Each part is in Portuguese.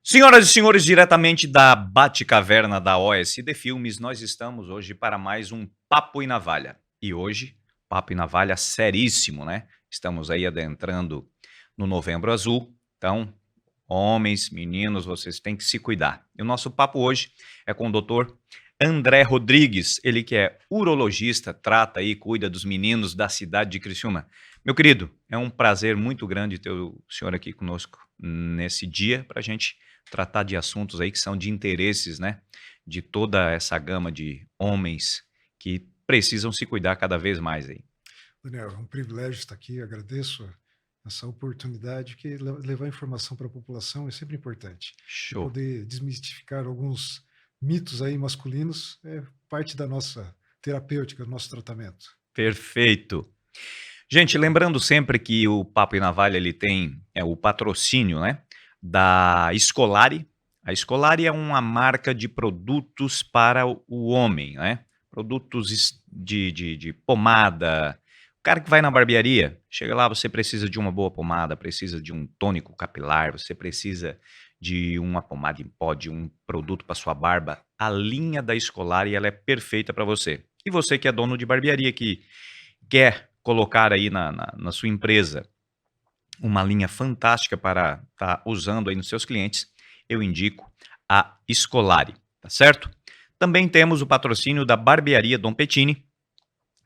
Senhoras e senhores, diretamente da Batcaverna da OSD Filmes, nós estamos hoje para mais um Papo e Navalha. E hoje, Papo e Navalha seríssimo, né? Estamos aí adentrando no Novembro Azul, então, homens, meninos, vocês têm que se cuidar. E o nosso papo hoje é com o doutor André Rodrigues, ele que é urologista, trata e cuida dos meninos da cidade de Criciúma. Meu querido, é um prazer muito grande ter o senhor aqui conosco nesse dia para a gente tratar de assuntos aí que são de interesses, né, de toda essa gama de homens que precisam se cuidar cada vez mais aí. Daniel, é um privilégio estar aqui, agradeço essa oportunidade, que levar informação para a população é sempre importante. E Show. poder desmistificar alguns mitos aí masculinos é parte da nossa terapêutica, do nosso tratamento. Perfeito. Gente, lembrando sempre que o Papo e Navalha ele tem o patrocínio, né, da Scolari. A Scolari é uma marca de produtos para o homem, né? Produtos de pomada. O cara que vai na barbearia, chega lá, você precisa de uma boa pomada, precisa de um tônico capilar, você precisa de uma pomada em pó, de um produto para sua barba. A linha da Scolari ela é perfeita para você. E você que é dono de barbearia, que quer colocar aí na sua empresa uma linha fantástica para estar usando aí nos seus clientes, eu indico a Scolari, tá certo? Também temos o patrocínio da Barbearia Dom Pettini,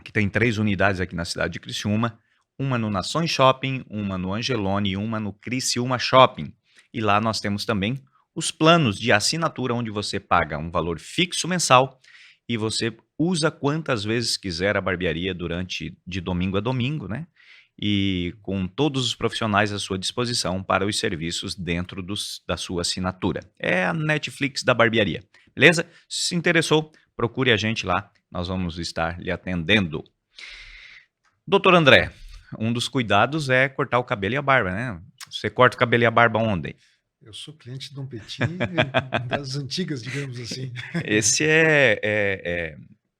que tem 3 unidades aqui na cidade de Criciúma, uma no Nações Shopping, uma no Angelone e uma no Criciúma Shopping. E lá nós temos também os planos de assinatura, onde você paga um valor fixo mensal e você usa quantas vezes quiser a barbearia durante de domingo a domingo, né? E com todos os profissionais à sua disposição para os serviços dentro da sua assinatura. É a Netflix da barbearia, beleza? Se interessou, procure a gente lá, nós vamos estar lhe atendendo. Doutor André, um dos cuidados é cortar o cabelo e a barba, né? Você corta o cabelo e a barba onde? Eu sou cliente de Dom Pettini das antigas, digamos assim. Esse é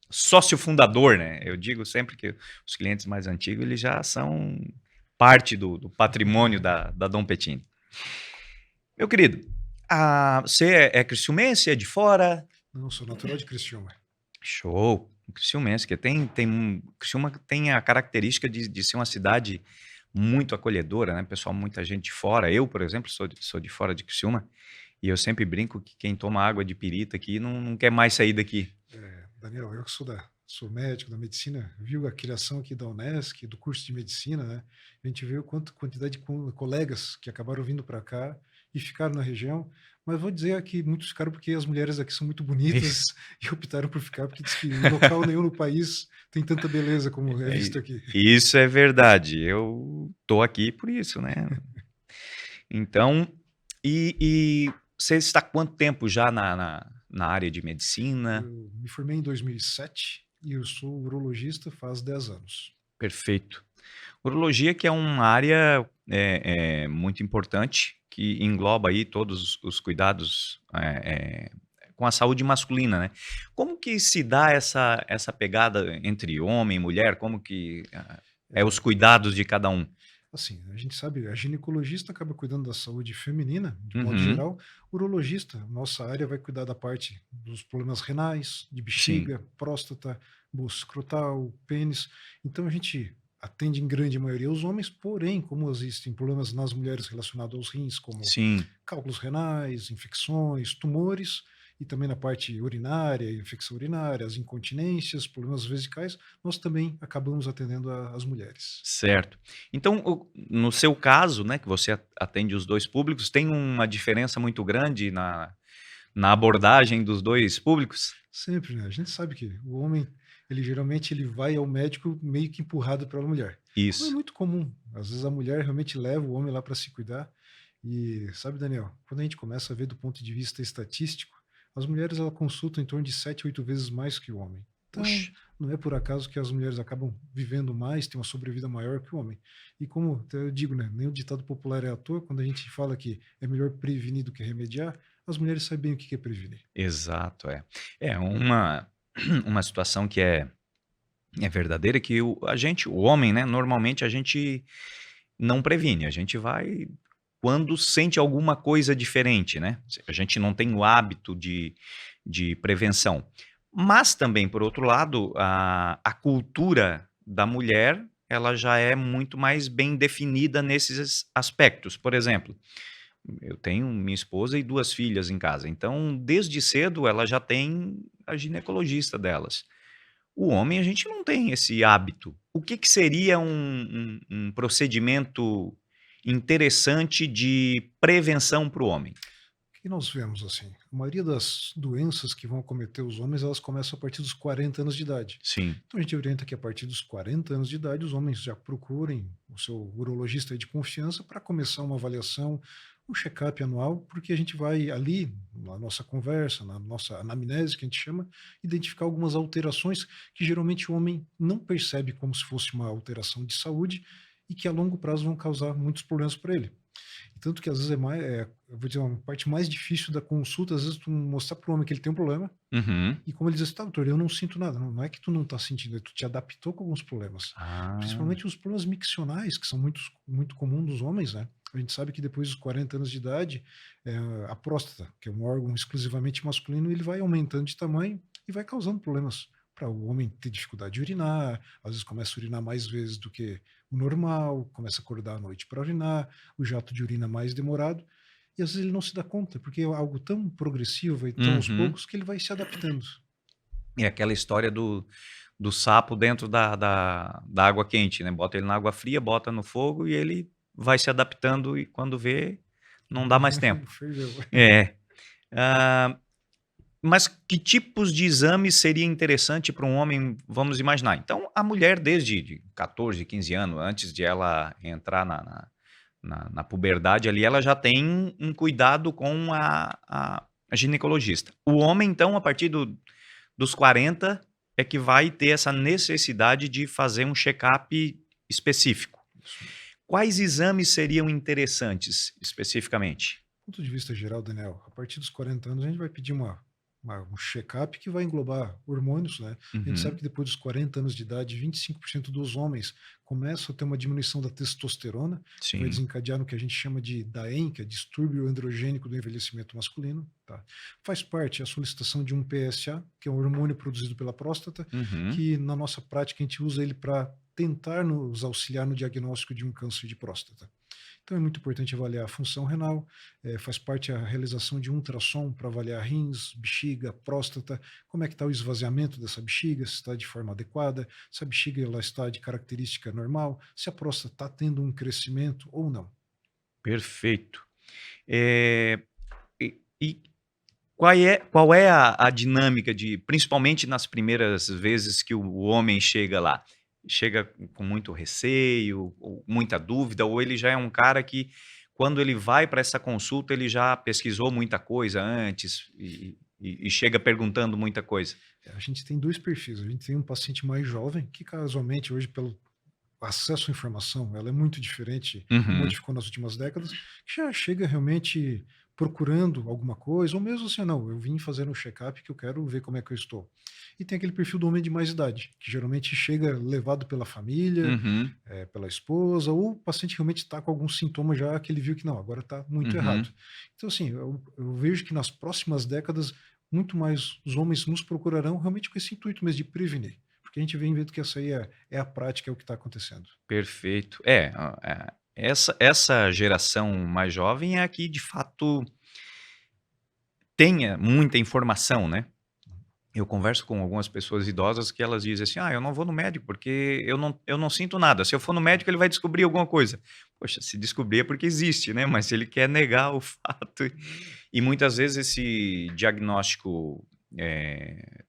sócio fundador, né? Eu digo sempre que os clientes mais antigos eles já são parte do patrimônio da Dom Pettini. Meu querido, você é criciumense, é de fora? Não, sou natural de Criciúma. Show! Criciumense, que Criciúma tem a característica de ser uma cidade muito acolhedora, né? Pessoal, muita gente de fora. Eu, por exemplo, sou de fora de Criciúma e eu sempre brinco que quem toma água de pirita aqui não quer mais sair daqui. Daniel, eu que sou médico da medicina, viu a criação aqui da Unesc, do curso de medicina, né? A gente viu quantidade de colegas que acabaram vindo para cá e ficaram na região, mas vou dizer que muitos ficaram porque as mulheres aqui são muito bonitas Isso, e optaram por ficar, porque diz que em local nenhum no país tem tanta beleza como é é, visto aqui. isso é verdade. Eu tô aqui por isso, né? Então, e você está há quanto tempo já na área de medicina? Eu me formei em 2007 e eu sou urologista faz 10 anos. Perfeito. Urologia que é uma área, muito importante, que engloba aí todos os cuidados, com a saúde masculina, né. Como que se dá essa pegada entre homem e mulher? Como que, os É, cuidados de cada um? Assim, a gente sabe, a ginecologista acaba cuidando da saúde feminina, de modo Uhum. geral. O urologista, nossa área, vai cuidar da parte dos problemas renais, de Sim, bexiga, próstata, bolsa escrotal, pênis. Então a gente atende em grande maioria os homens, porém, como existem problemas nas mulheres relacionados aos rins, como sim. cálculos renais, infecções, tumores, e também na parte urinária, infecção urinária, as incontinências, problemas vesicais, nós também acabamos atendendo as mulheres. Certo. Então, no seu caso, né, que você atende os 2 públicos, tem uma diferença muito grande na abordagem dos 2 públicos? Sempre, né, a gente sabe que o homem, ele geralmente ele vai ao médico meio que empurrado pela mulher, como é Isso. muito comum. Às vezes a mulher realmente leva o homem lá para se cuidar e sabe, Daniel, quando a gente começa a ver do ponto de vista estatístico, as mulheres ela consultam em torno de 7, 8 vezes mais que o homem. Então, Puxa. não é por acaso que as mulheres acabam vivendo mais, têm uma sobrevida maior que o homem. E como até eu digo, né, nem o ditado popular é à toa, quando a gente fala que é melhor prevenir do que remediar, as mulheres sabem o que é prevenir. Exato, é. É uma uma situação que é verdadeira que o homem, né, normalmente a gente não previne, a gente vai quando sente alguma coisa diferente, né? A gente não tem o hábito de prevenção. Mas também, por outro lado, a cultura da mulher, ela já é muito mais bem definida nesses aspectos. Por exemplo, eu tenho minha esposa e 2 filhas em casa, então desde cedo ela já tem a ginecologista delas. O homem, a gente não tem esse hábito. O que que seria um procedimento interessante de prevenção para o homem? O que nós vemos assim? A maioria das doenças que vão acometer os homens, elas começam a partir dos 40 anos de idade. Sim. Então a gente orienta que a partir dos 40 anos de idade os homens já procurem o seu urologista aí de confiança para começar uma avaliação, um check-up anual, porque a gente vai ali, na nossa conversa, na nossa anamnese que a gente chama, identificar algumas alterações que geralmente o homem não percebe como se fosse uma alteração de saúde e que a longo prazo vão causar muitos problemas para ele. Tanto que às vezes eu vou dizer, uma parte mais difícil da consulta, às vezes tu mostrar para o homem que ele tem um problema, Uhum. e como ele diz assim: "Tá, doutor, eu não sinto nada". Não, não é que tu não tá sentindo, é tu te adaptou com alguns problemas. Ah. Principalmente os problemas miccionais, que são muito comum dos homens, né. A gente sabe que depois dos 40 anos de idade, a próstata, que é um órgão exclusivamente masculino, ele vai aumentando de tamanho e vai causando problemas para o homem ter dificuldade de urinar, às vezes começa a urinar mais vezes do que o normal, começa a acordar à noite para urinar, o jato de urina mais demorado, e às vezes ele não se dá conta, porque é algo tão progressivo e tão aos Uhum. poucos que ele vai se adaptando. É aquela história do sapo dentro da água quente, né, bota ele na água fria, bota no fogo e ele vai se adaptando e quando vê, não dá mais tempo. Ferveu. É. Ah, mas que tipos de exames seria interessante para um homem, vamos imaginar, então a mulher desde de 14, 15 anos, antes de ela entrar na puberdade ali, ela já tem um cuidado com a ginecologista. O homem então, a partir dos 40 é que vai ter essa necessidade de fazer um check-up específico. Isso. Quais exames seriam interessantes especificamente? Do ponto de vista geral, Daniel, a partir dos 40 anos a gente vai pedir um check-up que vai englobar hormônios, né? A gente sabe Uhum. que depois dos 40 anos de idade, 25% dos homens começam a ter uma diminuição da testosterona, que vai Sim. desencadear no que a gente chama de DAEM, que é distúrbio androgênico do envelhecimento masculino, tá? Faz parte a solicitação de um PSA, que é um hormônio produzido pela próstata, Uhum. que na nossa prática a gente usa ele para tentar nos auxiliar no diagnóstico de um câncer de próstata. Então é muito importante avaliar a função renal, faz parte a realização de um ultrassom para avaliar rins, bexiga, próstata, como é que está o esvaziamento dessa bexiga, se está de forma adequada, se a bexiga ela está de característica normal, se a próstata está tendo um crescimento ou não. Perfeito. Eh, e qual é a dinâmica de principalmente nas primeiras vezes que o homem chega lá? Chega com muito receio, ou muita dúvida, ou ele já é um cara que, quando ele vai para essa consulta, ele já pesquisou muita coisa antes e chega perguntando muita coisa? A gente tem 2 perfis, a gente tem um paciente mais jovem, que casualmente hoje pelo acesso à informação, ela é muito diferente e Uhum. modificou nas últimas décadas, que já chega realmente procurando alguma coisa, ou mesmo assim: "Não, eu vim fazer um check-up que eu quero ver como é que eu estou". E tem aquele perfil do homem de mais idade, que geralmente chega levado pela família, Uhum. pela esposa, ou o paciente realmente está com algum sintoma já que ele viu que não, agora está muito errado. Uhum. Então assim, eu vejo que nas próximas décadas, muito mais os homens nos procurarão realmente com esse intuito mesmo de prevenir, porque a gente vem vendo que essa aí é a prática, é o que está acontecendo. Perfeito. É, essa geração mais jovem é a que de fato tenha muita informação, né. Eu converso com algumas pessoas idosas que elas dizem assim: "Ah, eu não vou no médico porque eu não sinto nada, se eu for no médico ele vai descobrir alguma coisa". Poxa, se descobrir é porque existe, né, mas ele quer negar o fato e muitas vezes esse diagnóstico,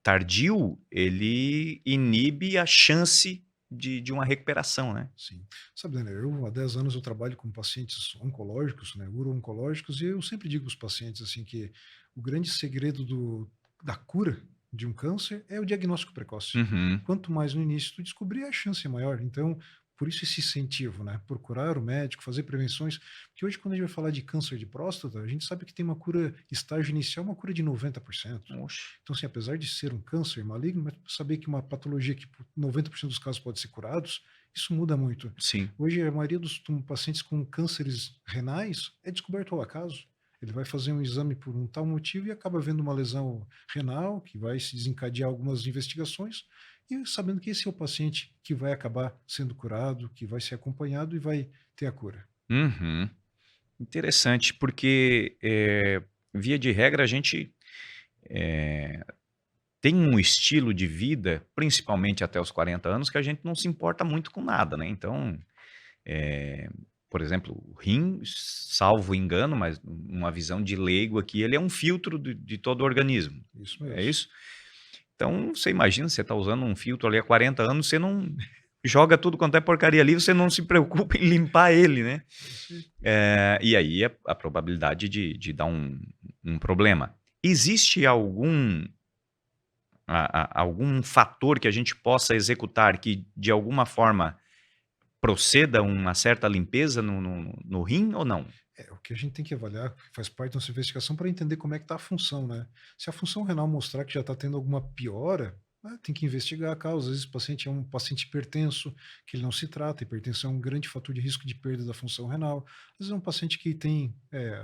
tardio, ele inibe a chance de uma recuperação, né. Sim. Sabe, Daniel, eu há 10 anos eu trabalho com pacientes oncológicos, né, uro-oncológicos, e eu sempre digo para os pacientes assim que o grande segredo da cura de um câncer é o diagnóstico precoce. Uhum. Quanto mais no início tu descobrir, a chance é maior. Então, por isso esse incentivo, né? Procurar o médico, fazer prevenções, porque hoje quando a gente vai falar de câncer de próstata, a gente sabe que tem uma cura, estágio inicial, uma cura de 90%. Oxe. Então, assim, apesar de ser um câncer maligno, mas saber que uma patologia que por 90% dos casos pode ser curados, Isso muda muito. Sim. Hoje, a maioria dos pacientes com cânceres renais é descoberto ao acaso. Ele vai fazer um exame por um tal motivo e acaba vendo uma lesão renal, que vai se desencadear algumas investigações, e sabendo que esse é o paciente que vai acabar sendo curado, que vai ser acompanhado e vai ter a cura. Uhum. Interessante, porque, via de regra, a gente, eh, tem um estilo de vida, principalmente até os 40 anos, que a gente não se importa muito com nada, né. Então, eh, por exemplo, o rim, salvo engano, mas uma visão de leigo aqui, ele é um filtro de todo o organismo, Isso é mesmo. isso? Então, você imagina, você está usando um filtro ali há 40 anos, você não joga tudo quanto é porcaria ali, você não se preocupa em limpar ele, né. É isso aí. E aí a probabilidade de dar um problema. Existe algum fator que a gente possa executar que, de alguma forma, proceda uma certa limpeza no rim ou não? É, o que a gente tem que avaliar, que faz parte da nossa investigação, para entender como é que está a função, né? Se a função renal mostrar que já está tendo alguma piora, né, tem que investigar a causa. Às vezes o paciente é um paciente hipertenso, que ele não se trata, hipertensão é um grande fator de risco de perda da função renal. Às vezes é um paciente que tem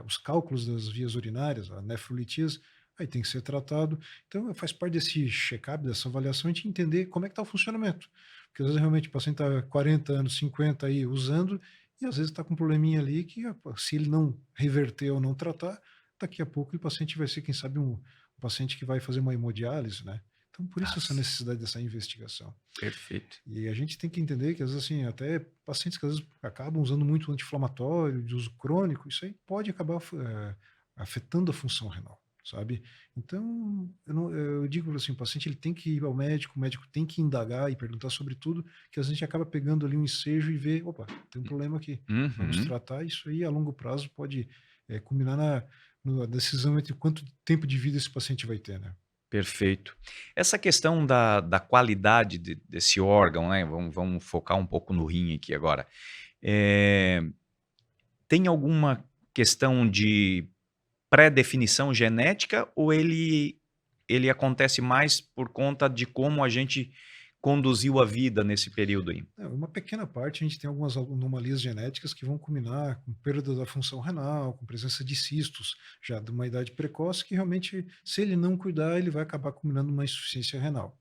os cálculos das vias urinárias, a nefrolitíase, aí tem que ser tratado. Então faz parte desse check-up, dessa avaliação, a gente entender como é que está o funcionamento. Porque às vezes realmente o paciente está 40 anos, 50 aí usando, e às vezes está com um probleminha ali que, se ele não reverter ou não tratar, daqui a pouco o paciente vai ser, quem sabe, um paciente que vai fazer uma hemodiálise, né? Então, por isso essa Nossa, necessidade dessa investigação. perfeito. E a gente tem que entender que, às vezes, assim, até pacientes que às vezes acabam usando muito anti-inflamatório, de uso crônico, isso aí pode acabar afetando a função renal, sabe? Então, eu digo assim, o paciente ele tem que ir ao médico, o médico tem que indagar e perguntar sobre tudo, que às vezes a gente acaba pegando ali um ensejo e vê, opa, tem um problema aqui, vamos Uhum, tratar. Isso aí a longo prazo pode culminar na decisão entre quanto tempo de vida esse paciente vai ter, né? perfeito. Essa questão da qualidade desse órgão, né, vamos focar um pouco no rim aqui agora. Eh, Tem alguma questão de pré-definição genética ou ele acontece mais por conta de como a gente conduziu a vida nesse período aí? É, uma pequena parte, a gente tem algumas anomalias genéticas que vão culminar com perda da função renal, com presença de cistos já de uma idade precoce, que realmente, se ele não cuidar, ele vai acabar culminando numa insuficiência renal.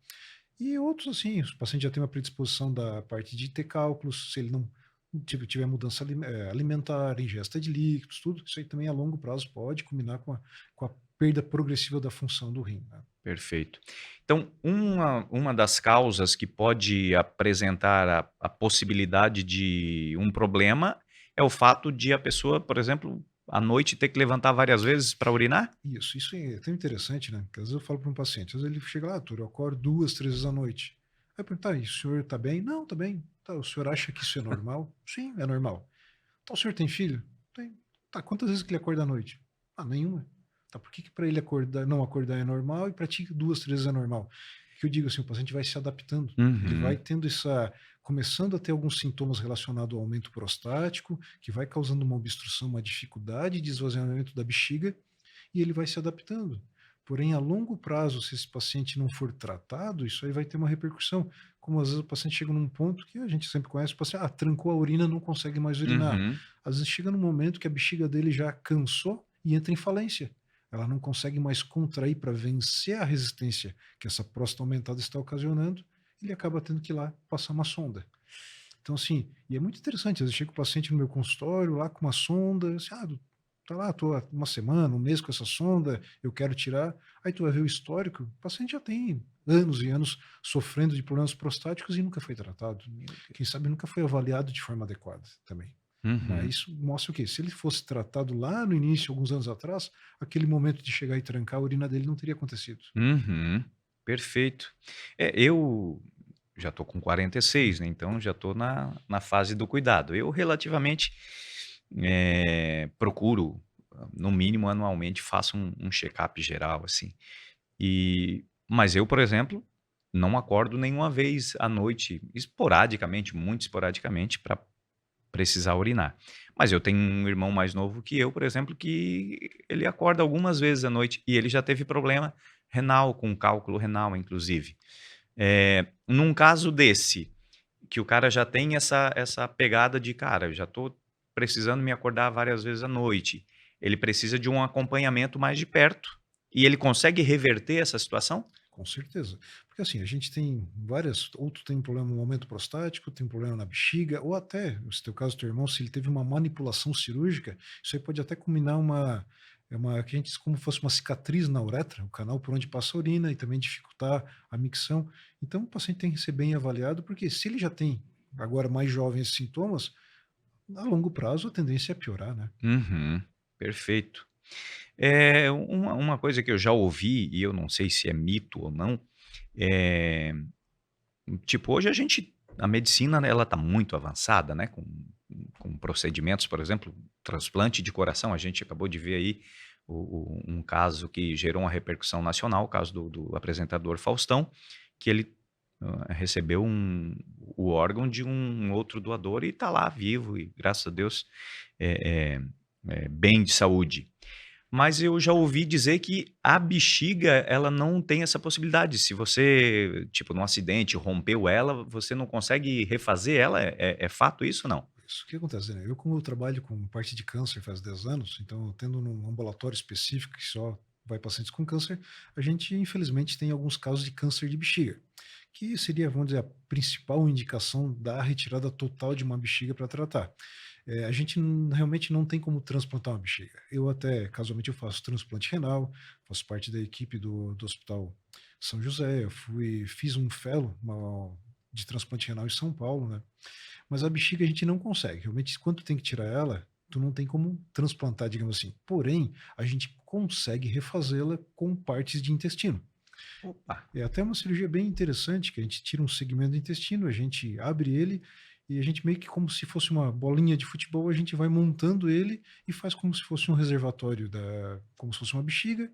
E outros, assim, o paciente já tem uma predisposição da parte de ter cálculos, se ele não tiver mudança alimentar, ingesta de líquidos, tudo, isso aí também a longo prazo pode culminar com a perda progressiva da função do rim, né? Perfeito. Então, uma das causas que pode apresentar a possibilidade de um problema é o fato de a pessoa, por exemplo, à noite ter que levantar várias vezes para urinar? Isso é tão interessante, né? Porque às vezes eu falo para um paciente, às vezes ele chega lá, doutor, eu acordo 2, 3 vezes à noite. Aí eu pergunto, tá, e o senhor está bem? Não, tá bem. Tá, o senhor acha que isso é normal? Sim, é normal. Tá, o senhor tem filho? Tem. Tá, quantas vezes que ele acorda à noite? Ah, nenhuma. Tá, por que que para ele acordar, não acordar é normal e para ti 2, 3 vezes é normal? Que eu digo assim, o paciente vai se adaptando. Ele vai Uhum, tendo começando a ter alguns sintomas relacionados ao aumento prostático, que vai causando uma obstrução, uma dificuldade de esvaziamento da bexiga, e ele vai se adaptando. Porém, a longo prazo, se esse paciente não for tratado, isso aí vai ter uma repercussão. Como às vezes o paciente chega num ponto que a gente sempre conhece, o paciente, trancou a urina, não consegue mais urinar. uhum. Às vezes chega num momento que a bexiga dele já cansou e entra em falência. Ela não consegue mais contrair para vencer a resistência que essa próstata aumentada está ocasionando, ele acaba tendo que ir lá passar uma sonda. Então, assim, e é muito interessante, às vezes chega o paciente no meu consultório lá com uma sonda, assim, tá lá, tô há uma semana, um mês com essa sonda, eu quero tirar. Aí tu vai ver o histórico, o paciente já tem anos e anos sofrendo de problemas prostáticos e nunca foi tratado. Meu Quem Deus. sabe nunca foi avaliado de forma adequada também. Mas Uhum, isso mostra o quê? Se ele fosse tratado lá no início, alguns anos atrás, aquele momento de chegar e trancar a urina dele não teria acontecido. uhum. Perfeito. Eu já estou com 46, né, então já estou na fase do cuidado. Eu relativamente, procuro, no mínimo anualmente, faço um check-up geral, assim. Mas eu, por exemplo, não acordo nenhuma vez à noite, esporadicamente, muito esporadicamente, para precisar urinar. Mas eu tenho um irmão mais novo que eu, por exemplo, que ele acorda algumas vezes à noite e ele já teve problema renal, com cálculo renal, inclusive. Num caso desse, que o cara já tem essa pegada de, cara, eu já tô precisando me acordar várias vezes à noite. Ele precisa de um acompanhamento mais de perto. E ele consegue reverter essa situação? Com certeza. Porque assim, a gente tem várias, ou tu tem problema no aumento prostático, tem problema na bexiga, ou até, se teu caso, teu irmão, se ele teve uma manipulação cirúrgica, isso aí pode até culminar que a gente diz como fosse uma cicatriz na uretra, o canal por onde passa a urina, e também dificultar a micção. Então, o paciente tem que ser bem avaliado, porque se ele já tem, agora mais jovem, esses sintomas, a longo prazo a tendência é piorar, né? Uhum, perfeito. Uma coisa que eu já ouvi, e eu não sei se é mito ou não, é tipo, hoje a medicina, né, ela está muito avançada, né, com procedimentos, por exemplo, transplante de coração. A gente acabou de ver aí um caso que gerou uma repercussão nacional, o caso do apresentador Faustão, que ele recebeu o órgão de um outro doador e está lá vivo e, graças a Deus, é, bem de saúde. Mas eu já ouvi dizer que a bexiga, ela não tem essa possibilidade. Se você, tipo, num acidente, rompeu ela, você não consegue refazer ela? É fato isso ou não? Isso, o que acontece, né? Eu, como eu trabalho com parte de câncer faz 10 anos, então, tendo num ambulatório específico que só vai pacientes com câncer, a gente, infelizmente, tem alguns casos de câncer de bexiga, que seria, vamos dizer, a principal indicação da retirada total de uma bexiga para tratar. A gente realmente não tem como transplantar uma bexiga. Eu até, casualmente, eu faço transplante renal, faço parte da equipe do Hospital São José, fiz um fellow de transplante renal em São Paulo, né? Mas a bexiga a gente não consegue. Realmente, quando tu tem que tirar ela, tu não tem como transplantar, digamos assim. Porém, a gente consegue refazê-la com partes de intestino. Opa! É até uma cirurgia bem interessante, que a gente tira um segmento do intestino, a gente abre ele e a gente meio que como se fosse uma bolinha de futebol, a gente vai montando ele e faz como se fosse um reservatório como se fosse uma bexiga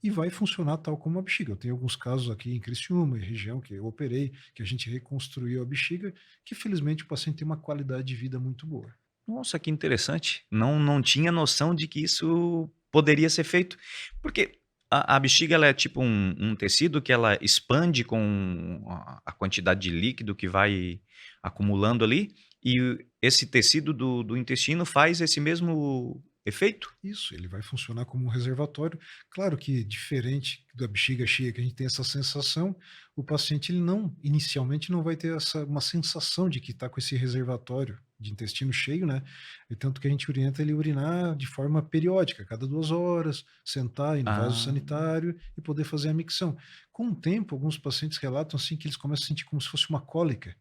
e vai funcionar tal como uma bexiga. Eu tenho alguns casos aqui em Criciúma, em região que eu operei, que a gente reconstruiu a bexiga, que felizmente o paciente tem uma qualidade de vida muito boa. Nossa, que interessante. Não tinha noção de que isso poderia ser feito. Porque a bexiga, ela é tipo um tecido que ela expande com a quantidade de líquido que vai acumulando ali, e esse tecido do intestino faz esse mesmo efeito? Isso, ele vai funcionar como um reservatório. Claro que diferente da bexiga cheia, que a gente tem essa sensação, o paciente ele não, inicialmente não vai ter uma sensação de que está com esse reservatório de intestino cheio, né? E tanto que a gente orienta ele a urinar de forma periódica, cada 2 horas, sentar, ir no vaso Ah. sanitário e poder fazer a micção. Com o tempo, alguns pacientes relatam assim que eles começam a sentir como se fosse uma cólica.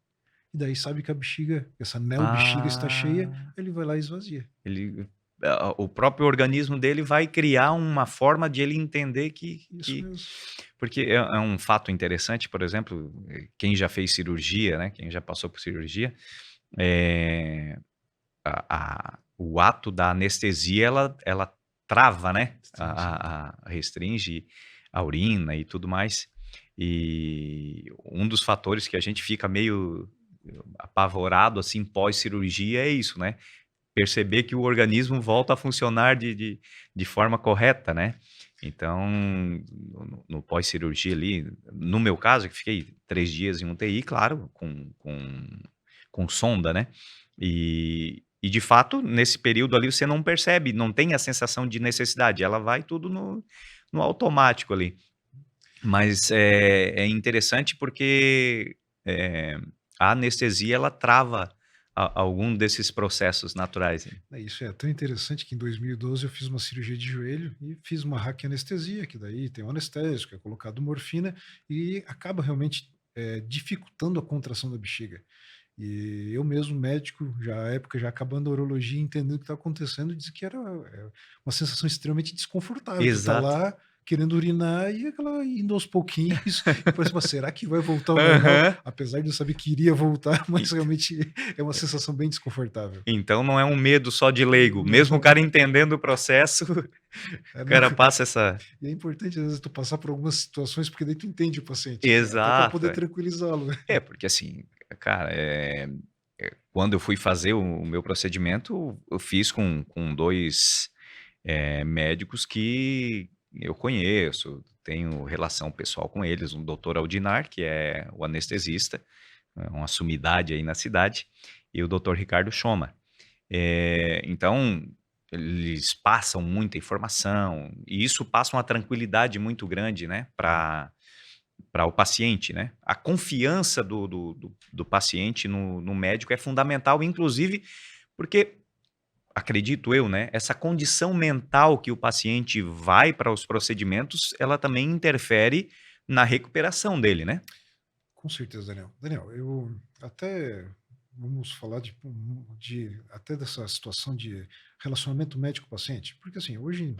E daí sabe que a bexiga, essa neo-bexiga está cheia, Ah. ele vai lá e esvazia. Ele o próprio organismo dele vai criar uma forma de ele entender Isso mesmo. porque é um fato interessante, por exemplo, quem já fez cirurgia, né, quem já passou por cirurgia, eh, o ato da anestesia ela trava, né, Sim, sim. restringe a urina e tudo mais. E um dos fatores que a gente fica meio apavorado, assim, pós-cirurgia é isso, né, perceber que o organismo volta a funcionar de forma correta, né. Então, no pós-cirurgia ali, no meu caso, que fiquei 3 dias em UTI, claro, com sonda, né. E de fato, nesse período ali, você não percebe, não tem a sensação de necessidade, ela vai tudo no automático ali. Mas é interessante porque, eh, a anestesia ela trava algum desses processos naturais. Isso é tão interessante que em 2012 eu fiz uma cirurgia de joelho e fiz uma raquianestesia, que daí tem um anestésico, é colocado morfina e acaba realmente dificultando a contração da bexiga. E eu mesmo, médico, já à época, já acabando a urologia, entendendo o que está acontecendo, disse que era uma sensação extremamente desconfortável. Tu tá Exato. lá querendo urinar e aquela indo aos pouquinhos, e parece, mas será que vai voltar ao normal? Aham. Apesar de eu saber que iria voltar, E mas realmente é uma sensação bem desconfortável. então não é um medo só de leigo, mesmo o Não, cara entendendo o processo, é, o não. cara passa essa E é importante, às vezes, tu passar por algumas situações, porque daí tu entende o paciente, até para exato, poder é. tranquilizá-lo, né. Porque assim, cara, quando eu fui fazer o meu procedimento, eu fiz com 2 médicos que eu conheço, tenho relação pessoal com eles, um doutor Aldinar, que é o anestesista, uma sumidade aí na cidade, e o Dr. Ricardo Schoma. Então, eles passam muita informação, e isso passa uma tranquilidade muito grande, né, para o paciente, né? A confiança do paciente no médico é fundamental, inclusive porque, acredito eu, né, essa condição mental que o paciente vai para os procedimentos, ela também interfere na recuperação dele, né? Com certeza, Daniel. Daniel, eu até vamos falar de até dessa situação de relacionamento médico-paciente, porque assim, hoje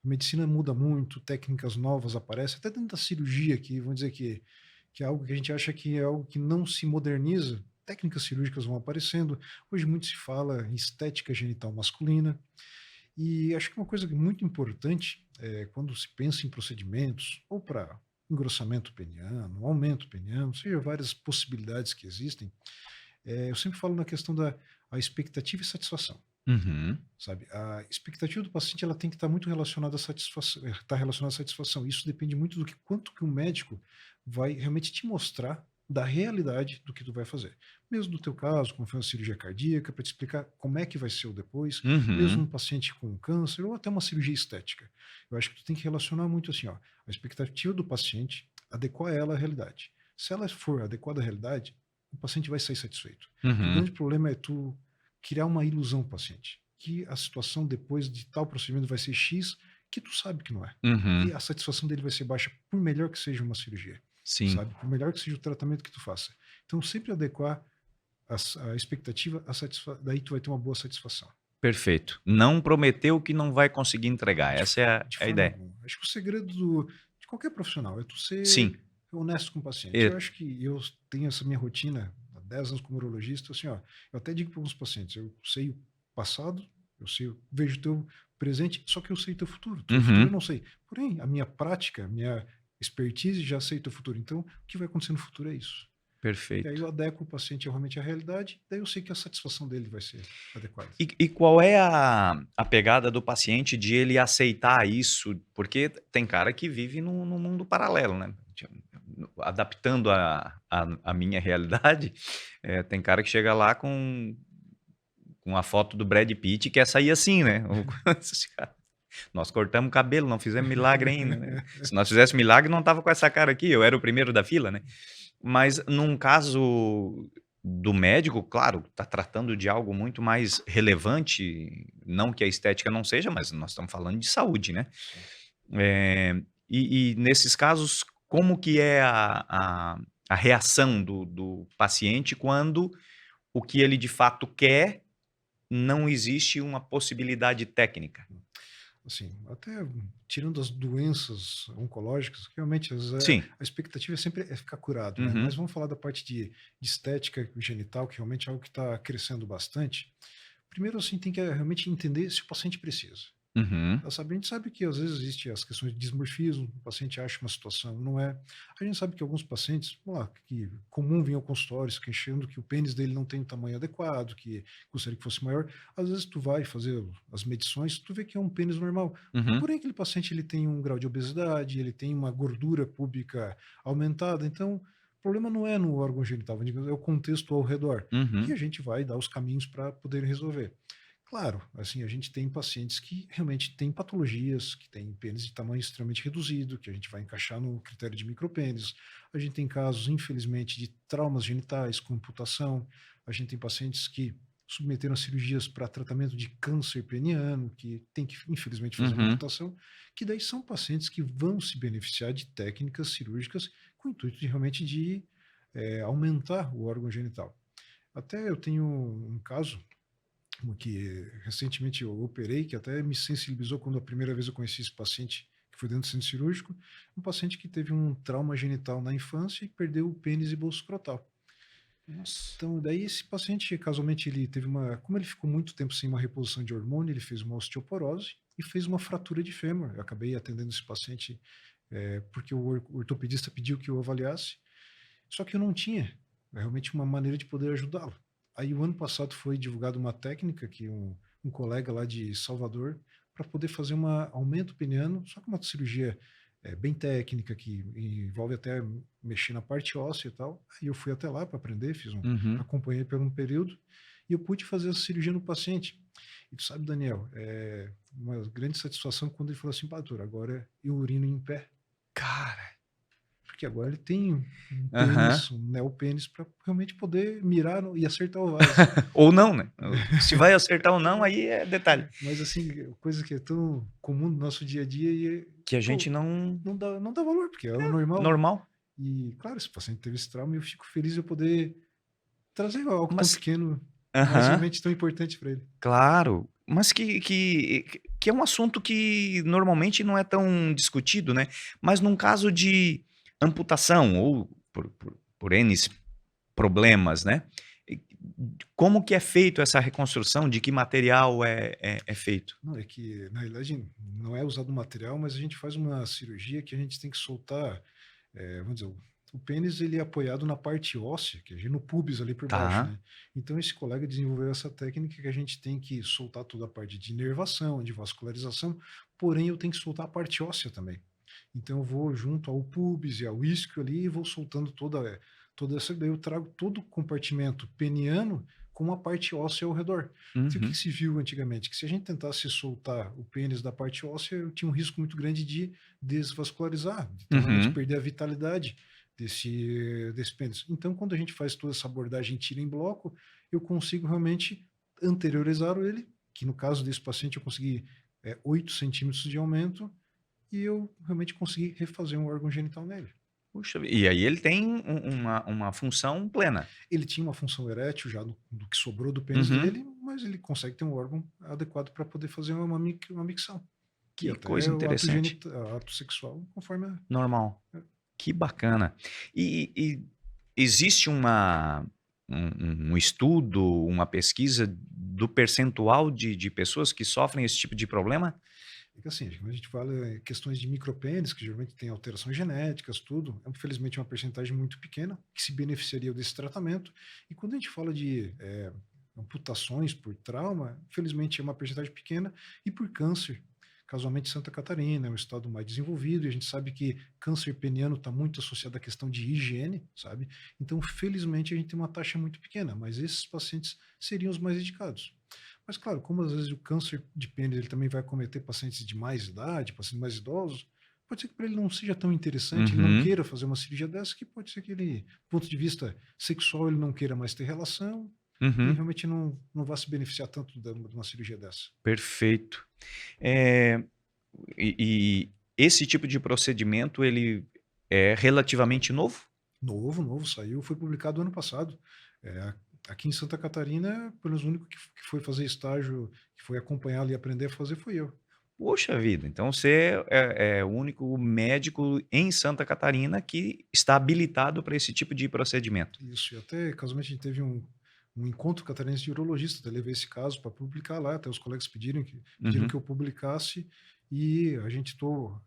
a medicina muda muito, técnicas novas aparecem, até dentro da cirurgia que vamos dizer que é algo que a gente acha que é algo que não se moderniza, técnicas cirúrgicas vão aparecendo. Hoje muito se fala em estética genital masculina, e acho que uma coisa muito importante é quando se pensa em procedimentos, ou para engrossamento peniano, aumento peniano, seja várias possibilidades que existem, eu sempre falo na questão da a expectativa e satisfação, Uhum, sabe? A expectativa do paciente ela tem que estar muito relacionada à satisfação, tá relacionada à satisfação. Isso depende muito do que quanto que o médico vai realmente te mostrar da realidade do que tu vai fazer. Mesmo no teu caso, como foi uma cirurgia cardíaca, para te explicar como é que vai ser o depois, mesmo uhum, um paciente com câncer ou até uma cirurgia estética. Eu acho que tu tem que relacionar muito assim, ó, a expectativa do paciente, adequar ela à realidade. Se ela for adequada à realidade, o paciente vai sair satisfeito. Porque o uhum, grande problema é tu criar uma ilusão para o paciente, que a situação depois de tal procedimento vai ser X, que tu sabe que não é. E uhum. a satisfação dele vai ser baixa, por melhor que seja uma cirurgia, Sim, sabe? Por melhor que seja o tratamento que tu faça. Então, sempre adequar a expectativa, daí tu vai ter uma boa satisfação. perfeito. Não prometer o que não vai conseguir entregar, De, essa é a de é a forma ideia. alguma. Acho que o segredo de qualquer profissional é tu ser Sim, honesto com o paciente. Eu e acho que eu tenho essa minha rotina há 10 anos como urologista, assim, ó, eu até digo para alguns pacientes, eu sei o passado, eu vejo o teu presente, só que eu sei o teu futuro eu uhum, não sei. Porém, a minha prática, a minha expertise já sei o teu futuro. Então, o que vai acontecer no futuro é isso. E aí perfeito. eu adequo o paciente realmente à realidade, daí eu sei que a satisfação dele vai ser adequada. E qual é a pegada do paciente de ele aceitar isso? Porque tem cara que vive num mundo paralelo, né, adaptando a minha realidade, tem cara que chega lá com a foto do Brad Pitt e quer sair assim, né. Nós cortamos o cabelo, não fizemos milagre ainda, né. Se nós fizéssemos milagre, não tava com essa cara aqui, eu era o primeiro da fila, né. Mas num caso do médico, claro, está tratando de algo muito mais relevante, não que a estética não seja, mas nós estamos falando de saúde, né. Sim. E nesses casos, como que é a reação do paciente quando o que ele de fato quer, não existe uma possibilidade técnica? Assim, até tirando as doenças oncológicas, que realmente Sim. a expectativa sempre é ficar curado, né? Mas Uhum, vamos falar da parte de estética genital, que realmente é algo que está crescendo bastante. Primeiro, assim, tem que realmente entender se o paciente precisa. uhum, A gente sabe que às vezes existe as questões de dismorfismo, o paciente acha uma situação, não é. A gente sabe que alguns pacientes, vamos lá, que comum vinham ao consultório se queixando que o pênis dele não tem o tamanho adequado, que gostaria que fosse maior. Às vezes tu vai fazer as medições, tu vê que é um pênis normal. uhum, Porém, aquele paciente ele tem um grau de obesidade, ele tem uma gordura pública aumentada, então o problema não é no órgão genital, é o contexto ao redor, que uhum, a gente vai dar os caminhos para poder resolver. Claro, assim, a gente tem pacientes que realmente têm patologias, que têm pênis de tamanho extremamente reduzido, que a gente vai encaixar no critério de micropênis. A gente tem casos, infelizmente, de traumas genitais com amputação. A gente tem pacientes que submeteram a cirurgias para tratamento de câncer peniano, que tem que, infelizmente, fazer uma uhum. amputação, que daí são pacientes que vão se beneficiar de técnicas cirúrgicas com o intuito de realmente de aumentar o órgão genital. Até eu tenho um caso que recentemente eu operei, que até me sensibilizou quando a primeira vez eu conheci esse paciente, que foi dentro do centro cirúrgico, um paciente que teve um trauma genital na infância e perdeu o pênis e bolso escrotal. Nossa. Então, daí esse paciente, casualmente, ele teve como ele ficou muito tempo sem uma reposição de hormônio, ele fez uma osteoporose e fez uma fratura de fêmur. Eu acabei atendendo esse paciente porque o ortopedista pediu que eu avaliasse, só que eu não tinha realmente uma maneira de poder ajudá-lo. Aí o ano passado foi divulgada uma técnica que um colega lá de Salvador para poder fazer um aumento peniano, só que uma cirurgia bem técnica, que envolve até mexer na parte óssea e tal. Aí eu fui até lá para aprender, Uhum. acompanhei por um período e eu pude fazer a cirurgia no paciente. E tu sabe, Daniel, uma grande satisfação quando ele falou assim, pá, doutor, agora eu urino em pé. Cara. Porque agora ele tem um Aham. pênis, um neopênis, para realmente poder mirar e acertar o vaso. Ou não, né? Se vai acertar ou não, aí é detalhe. Mas assim, coisa que é tão comum no nosso dia a dia e, Que a pô, gente não. não dá valor, porque é o normal. Normal. E, claro, esse paciente teve esse trauma e eu fico feliz de eu poder trazer algo tão Mas. pequeno, mas Aham. realmente tão importante para ele. Claro, mas que é um assunto que normalmente não é tão discutido, né, mas num caso de amputação ou por N problemas, né, e como que é feito essa reconstrução, de que material é feito? Não, é que, na realidade, não é usado material, mas a gente faz uma cirurgia que a gente tem que soltar, vamos dizer, o pênis ele é apoiado na parte óssea, que é no pubis ali por baixo, Tá. né? Então esse colega desenvolveu essa técnica que a gente tem que soltar toda a parte de inervação, de vascularização, porém eu tenho que soltar a parte óssea também. Então eu vou junto ao pubis e ao isquio ali e vou soltando toda essa, daí eu trago todo o compartimento peniano com uma parte óssea ao redor. Então, o que Uhum, se viu antigamente? Que se a gente tentasse soltar o pênis da parte óssea, eu tinha um risco muito grande de desvascularizar, de então, realmente uhum, perder a vitalidade desse pênis. Então, quando a gente faz toda essa abordagem tira em bloco, eu consigo realmente anteriorizar ele, que no caso desse paciente eu consegui 8 centímetros de aumento, e eu realmente consegui refazer um órgão genital nele. puxa vi e aí ele tem uma função plena. Ele tinha uma função erétil já do que sobrou do pênis Uhum, dele, mas ele consegue ter um órgão adequado para poder fazer uma micção. E que coisa até o interessante, ato sexual conforme normal. a Que bacana. E existe um estudo, uma pesquisa do percentual de pessoas que sofrem esse tipo de problema? é que assim, quando a gente fala questões de micropênis, que geralmente tem alterações genéticas, tudo, infelizmente é uma percentagem muito pequena que se beneficiaria desse tratamento. E quando a gente fala de amputações por trauma, infelizmente é uma percentagem pequena, e por câncer. Casualmente, Santa Catarina é um estado mais desenvolvido, e a gente sabe que câncer peniano está muito associado à questão de higiene, sabe? Então, felizmente, a gente tem uma taxa muito pequena, mas esses pacientes seriam os mais indicados. Mas, claro, como às vezes o câncer de pênis ele também vai acometer pacientes de mais idade, pacientes mais idosos, pode ser que para ele não seja tão interessante, ele não Uhum, queira fazer uma cirurgia dessa, que pode ser que ele, do ponto de vista sexual, ele não queira mais ter relação e uhum, realmente não vá se beneficiar tanto de uma cirurgia dessa. perfeito. Eh, e esse tipo de procedimento ele é relativamente novo? Novo, novo, saiu, foi publicado ano passado. É, aqui em Santa Catarina, pelo menos o único que foi fazer estágio, que foi acompanhá-lo e aprender a fazer foi eu. Poxa vida, então você é o único médico em Santa Catarina que está habilitado para esse tipo de procedimento. Isso, e até casualmente a gente teve um encontro catarinense de urologista, até levei esse caso para publicar lá, até os colegas pediram que Uhum. eu publicasse, e a gente estou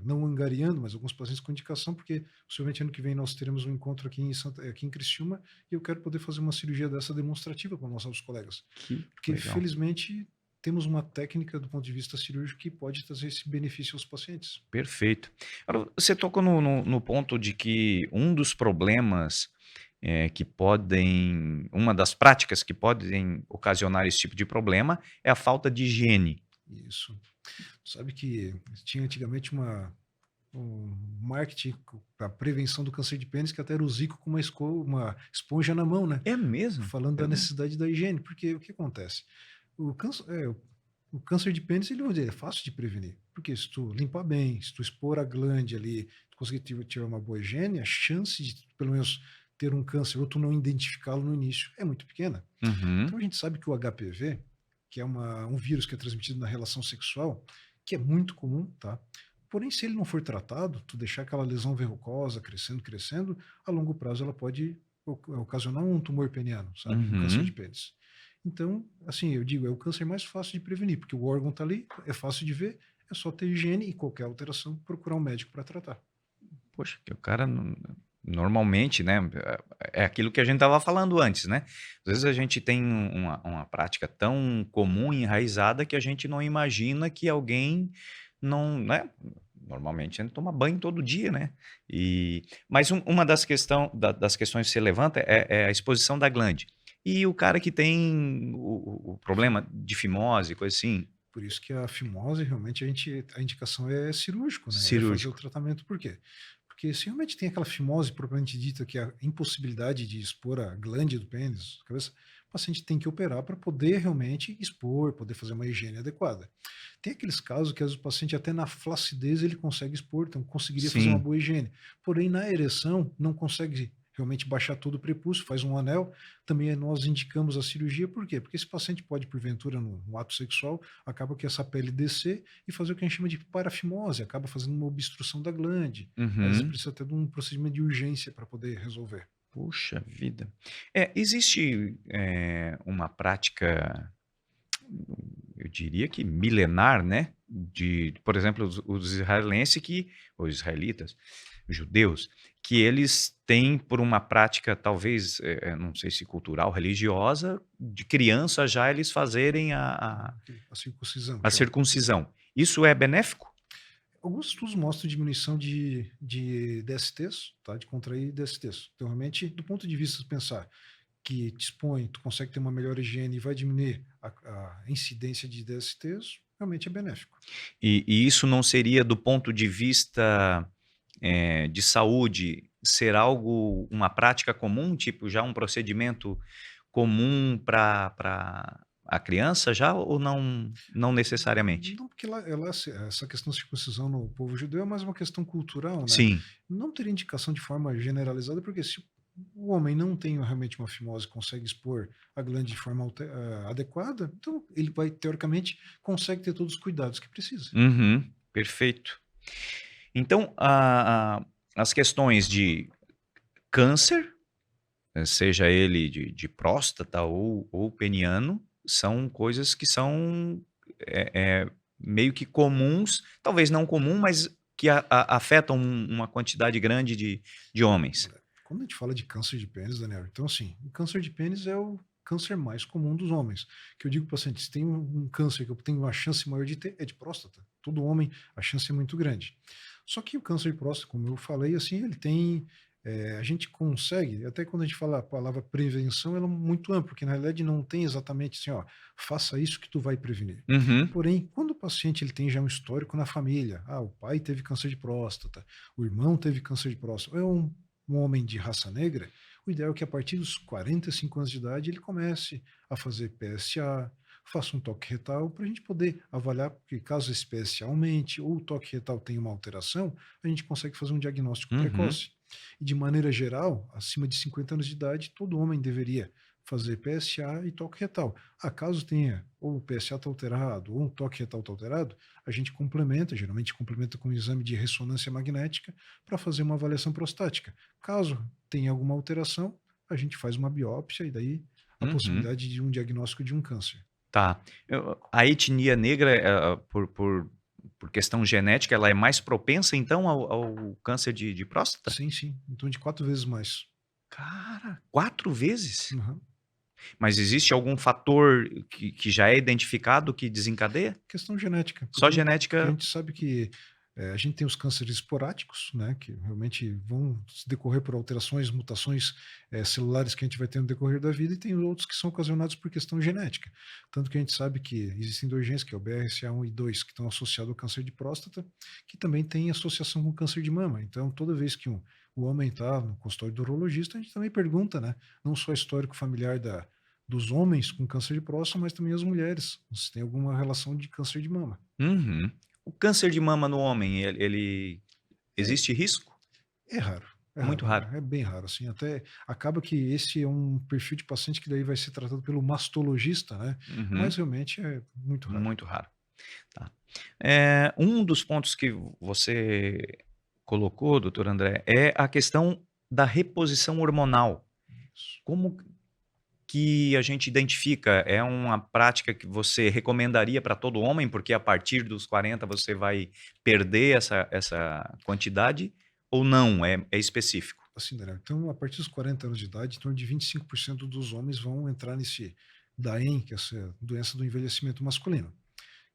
não angariando, mas alguns pacientes com indicação, porque possivelmente ano que vem nós teremos um encontro aqui em Criciúma, e eu quero poder fazer uma cirurgia dessa demonstrativa para mostrar aos colegas. Que Porque legal. felizmente temos uma técnica do ponto de vista cirúrgico que pode trazer esse benefício aos pacientes. Perfeito. Agora, você tocou no ponto de que um dos problemas, que podem uma das práticas que podem ocasionar esse tipo de problema é a falta de higiene. Isso. Sabe que tinha antigamente um marketing para prevenção do câncer de pênis que até era o Zico com uma esponja na mão, né? É mesmo? Falando da Eu não necessidade da higiene, porque o que acontece? O câncer, o câncer de pênis, ele, vamos dizer, é fácil de prevenir, porque se tu limpar bem, se tu expor a glande ali, tu conseguir tiver uma boa higiene, a chance de pelo menos ter um câncer ou tu não identificá-lo no início é muito pequena. Uhum, Então a gente sabe que o HPV, que é um vírus que é transmitido na relação sexual, que é muito comum, tá? Porém, se ele não for tratado, tu deixar aquela lesão verrucosa crescendo, crescendo, a longo prazo ela pode ocasionar um tumor peniano, sabe? Um câncer de uhum. pênis. Então, assim, eu digo, é o câncer mais fácil de prevenir, porque o órgão tá ali, é fácil de ver, é só ter higiene e qualquer alteração procurar um médico para tratar. Poxa, que o cara normalmente, né, é aquilo que a gente estava falando antes, né. Às vezes a gente tem uma prática tão comum e enraizada que a gente não imagina que alguém não, né, Normalmente a gente toma banho todo dia, né? Mas uma das questões que você levanta é a exposição da glande. E o cara que tem o problema de fimose, coisa assim, Por isso que a fimose, realmente, a indicação é cirúrgico, né? É fazer o cirúrgico. tratamento. Por quê? Porque se realmente tem aquela fimose propriamente dita, que é a impossibilidade de expor a glande do pênis, cabeça, o paciente tem que operar para poder realmente expor, poder fazer uma higiene adequada. Tem aqueles casos que às vezes o paciente até na flacidez ele consegue expor, então conseguiria fazer uma Sim. boa higiene. Porém, na ereção, não consegue realmente baixar todo o prepúcio, faz um anel. Também nós indicamos a cirurgia, por quê? Porque esse paciente pode, porventura, no ato sexual, acaba que essa pele descer e fazer o que a gente chama de parafimose, acaba fazendo uma obstrução da glande. Às vezes Uhum. precisa até de um procedimento de urgência para poder resolver. Puxa vida. Existe uma prática, eu diria que milenar, né? Por exemplo, os israelenses os israelitas, os judeus, que eles têm por uma prática, talvez, não sei se cultural, religiosa, de criança já eles fazerem A circuncisão, a que é o. circuncisão. Isso é benéfico? Alguns estudos mostram diminuição de DSTs, tá? De contrair DSTs. Então, realmente, do ponto de vista de pensar que te expõe, tu consegue ter uma melhor higiene e vai diminuir a incidência de DSTs, realmente é benéfico. E isso não seria, do ponto de vista de saúde, ser algo, uma prática comum, tipo já um procedimento comum para a criança já, ou não necessariamente? Não, porque essa questão da circuncisão no povo judeu é mais uma questão cultural, né? Sim. Não teria indicação de forma generalizada, porque se o homem não tem realmente uma fimose, consegue expor a glande de forma adequada, então ele vai, teoricamente, consegue ter todos os cuidados que precisa. Uhum, perfeito. Então, as questões de câncer, seja ele de próstata ou peniano, são coisas que são meio que comuns, talvez não comum, mas que afetam uma quantidade grande de homens. Quando a gente fala de câncer de pênis, Daniel, então assim, o câncer de pênis é o câncer mais comum dos homens. Que eu digo para o paciente, se tem um câncer que eu tenho uma chance maior de ter, é de próstata. Todo homem, a chance é muito grande. Só que o câncer de próstata, como eu falei, assim, ele tem, a gente consegue, até quando a gente fala a palavra prevenção, ela é muito ampla, porque na realidade não tem exatamente assim, ó, faça isso que tu vai prevenir. Uhum, Porém, quando o paciente ele tem já um histórico na família, o pai teve câncer de próstata, o irmão teve câncer de próstata, é um homem de raça negra, o ideal é que a partir dos 45 anos de idade ele comece a fazer PSA, faça um toque retal para a gente poder avaliar, porque caso esse PSA aumente ou o toque retal tenha uma alteração, a gente consegue fazer um diagnóstico uhum, precoce. E de maneira geral, acima de 50 anos de idade, todo homem deveria fazer PSA e toque retal. Caso tenha ou o PSA está alterado ou um toque retal está alterado, a gente complementa, geralmente complementa com um exame de ressonância magnética para fazer uma avaliação prostática. Caso tenha alguma alteração, a gente faz uma biópsia e daí a uhum. possibilidade de um diagnóstico de um câncer. Tá. A etnia negra, por questão genética, ela é mais propensa, então, ao câncer de próstata? Sim, sim. Então de 4 vezes mais. Cara, 4 vezes? Uhum. Mas existe algum fator que já é identificado que desencadeia? Questão genética, Só porque a genética. gente sabe que a gente tem os cânceres esporádicos, né, que realmente vão se decorrer por alterações, mutações celulares que a gente vai ter no decorrer da vida, e tem outros que são ocasionados por questão genética. Tanto que a gente sabe que existem dois genes, que é o BRCA1 e 2, que estão associados ao câncer de próstata, que também tem associação com câncer de mama. Então, toda vez que o homem está no consultório do urologista, a gente também pergunta, né, não só histórico familiar dos homens com câncer de próstata, mas também as mulheres, se tem alguma relação de câncer de mama. Uhum. O câncer de mama no homem, ele É, existe risco? é raro, é É muito raro, raro. é bem raro, assim, até acaba que esse é um perfil de paciente que daí vai ser tratado pelo mastologista, né, Uhum. mas realmente é muito raro. Muito raro. Tá. Um dos pontos que você colocou, doutor André, é a questão da reposição hormonal. Isso. Como que a gente identifica? É uma prática que você recomendaria para todo homem, porque a partir dos 40 você vai perder essa quantidade, ou não, é específico? Assim, Daniel, então a partir dos 40 anos de idade, em torno de 25% dos homens vão entrar nesse DAEM, que é essa doença do envelhecimento masculino,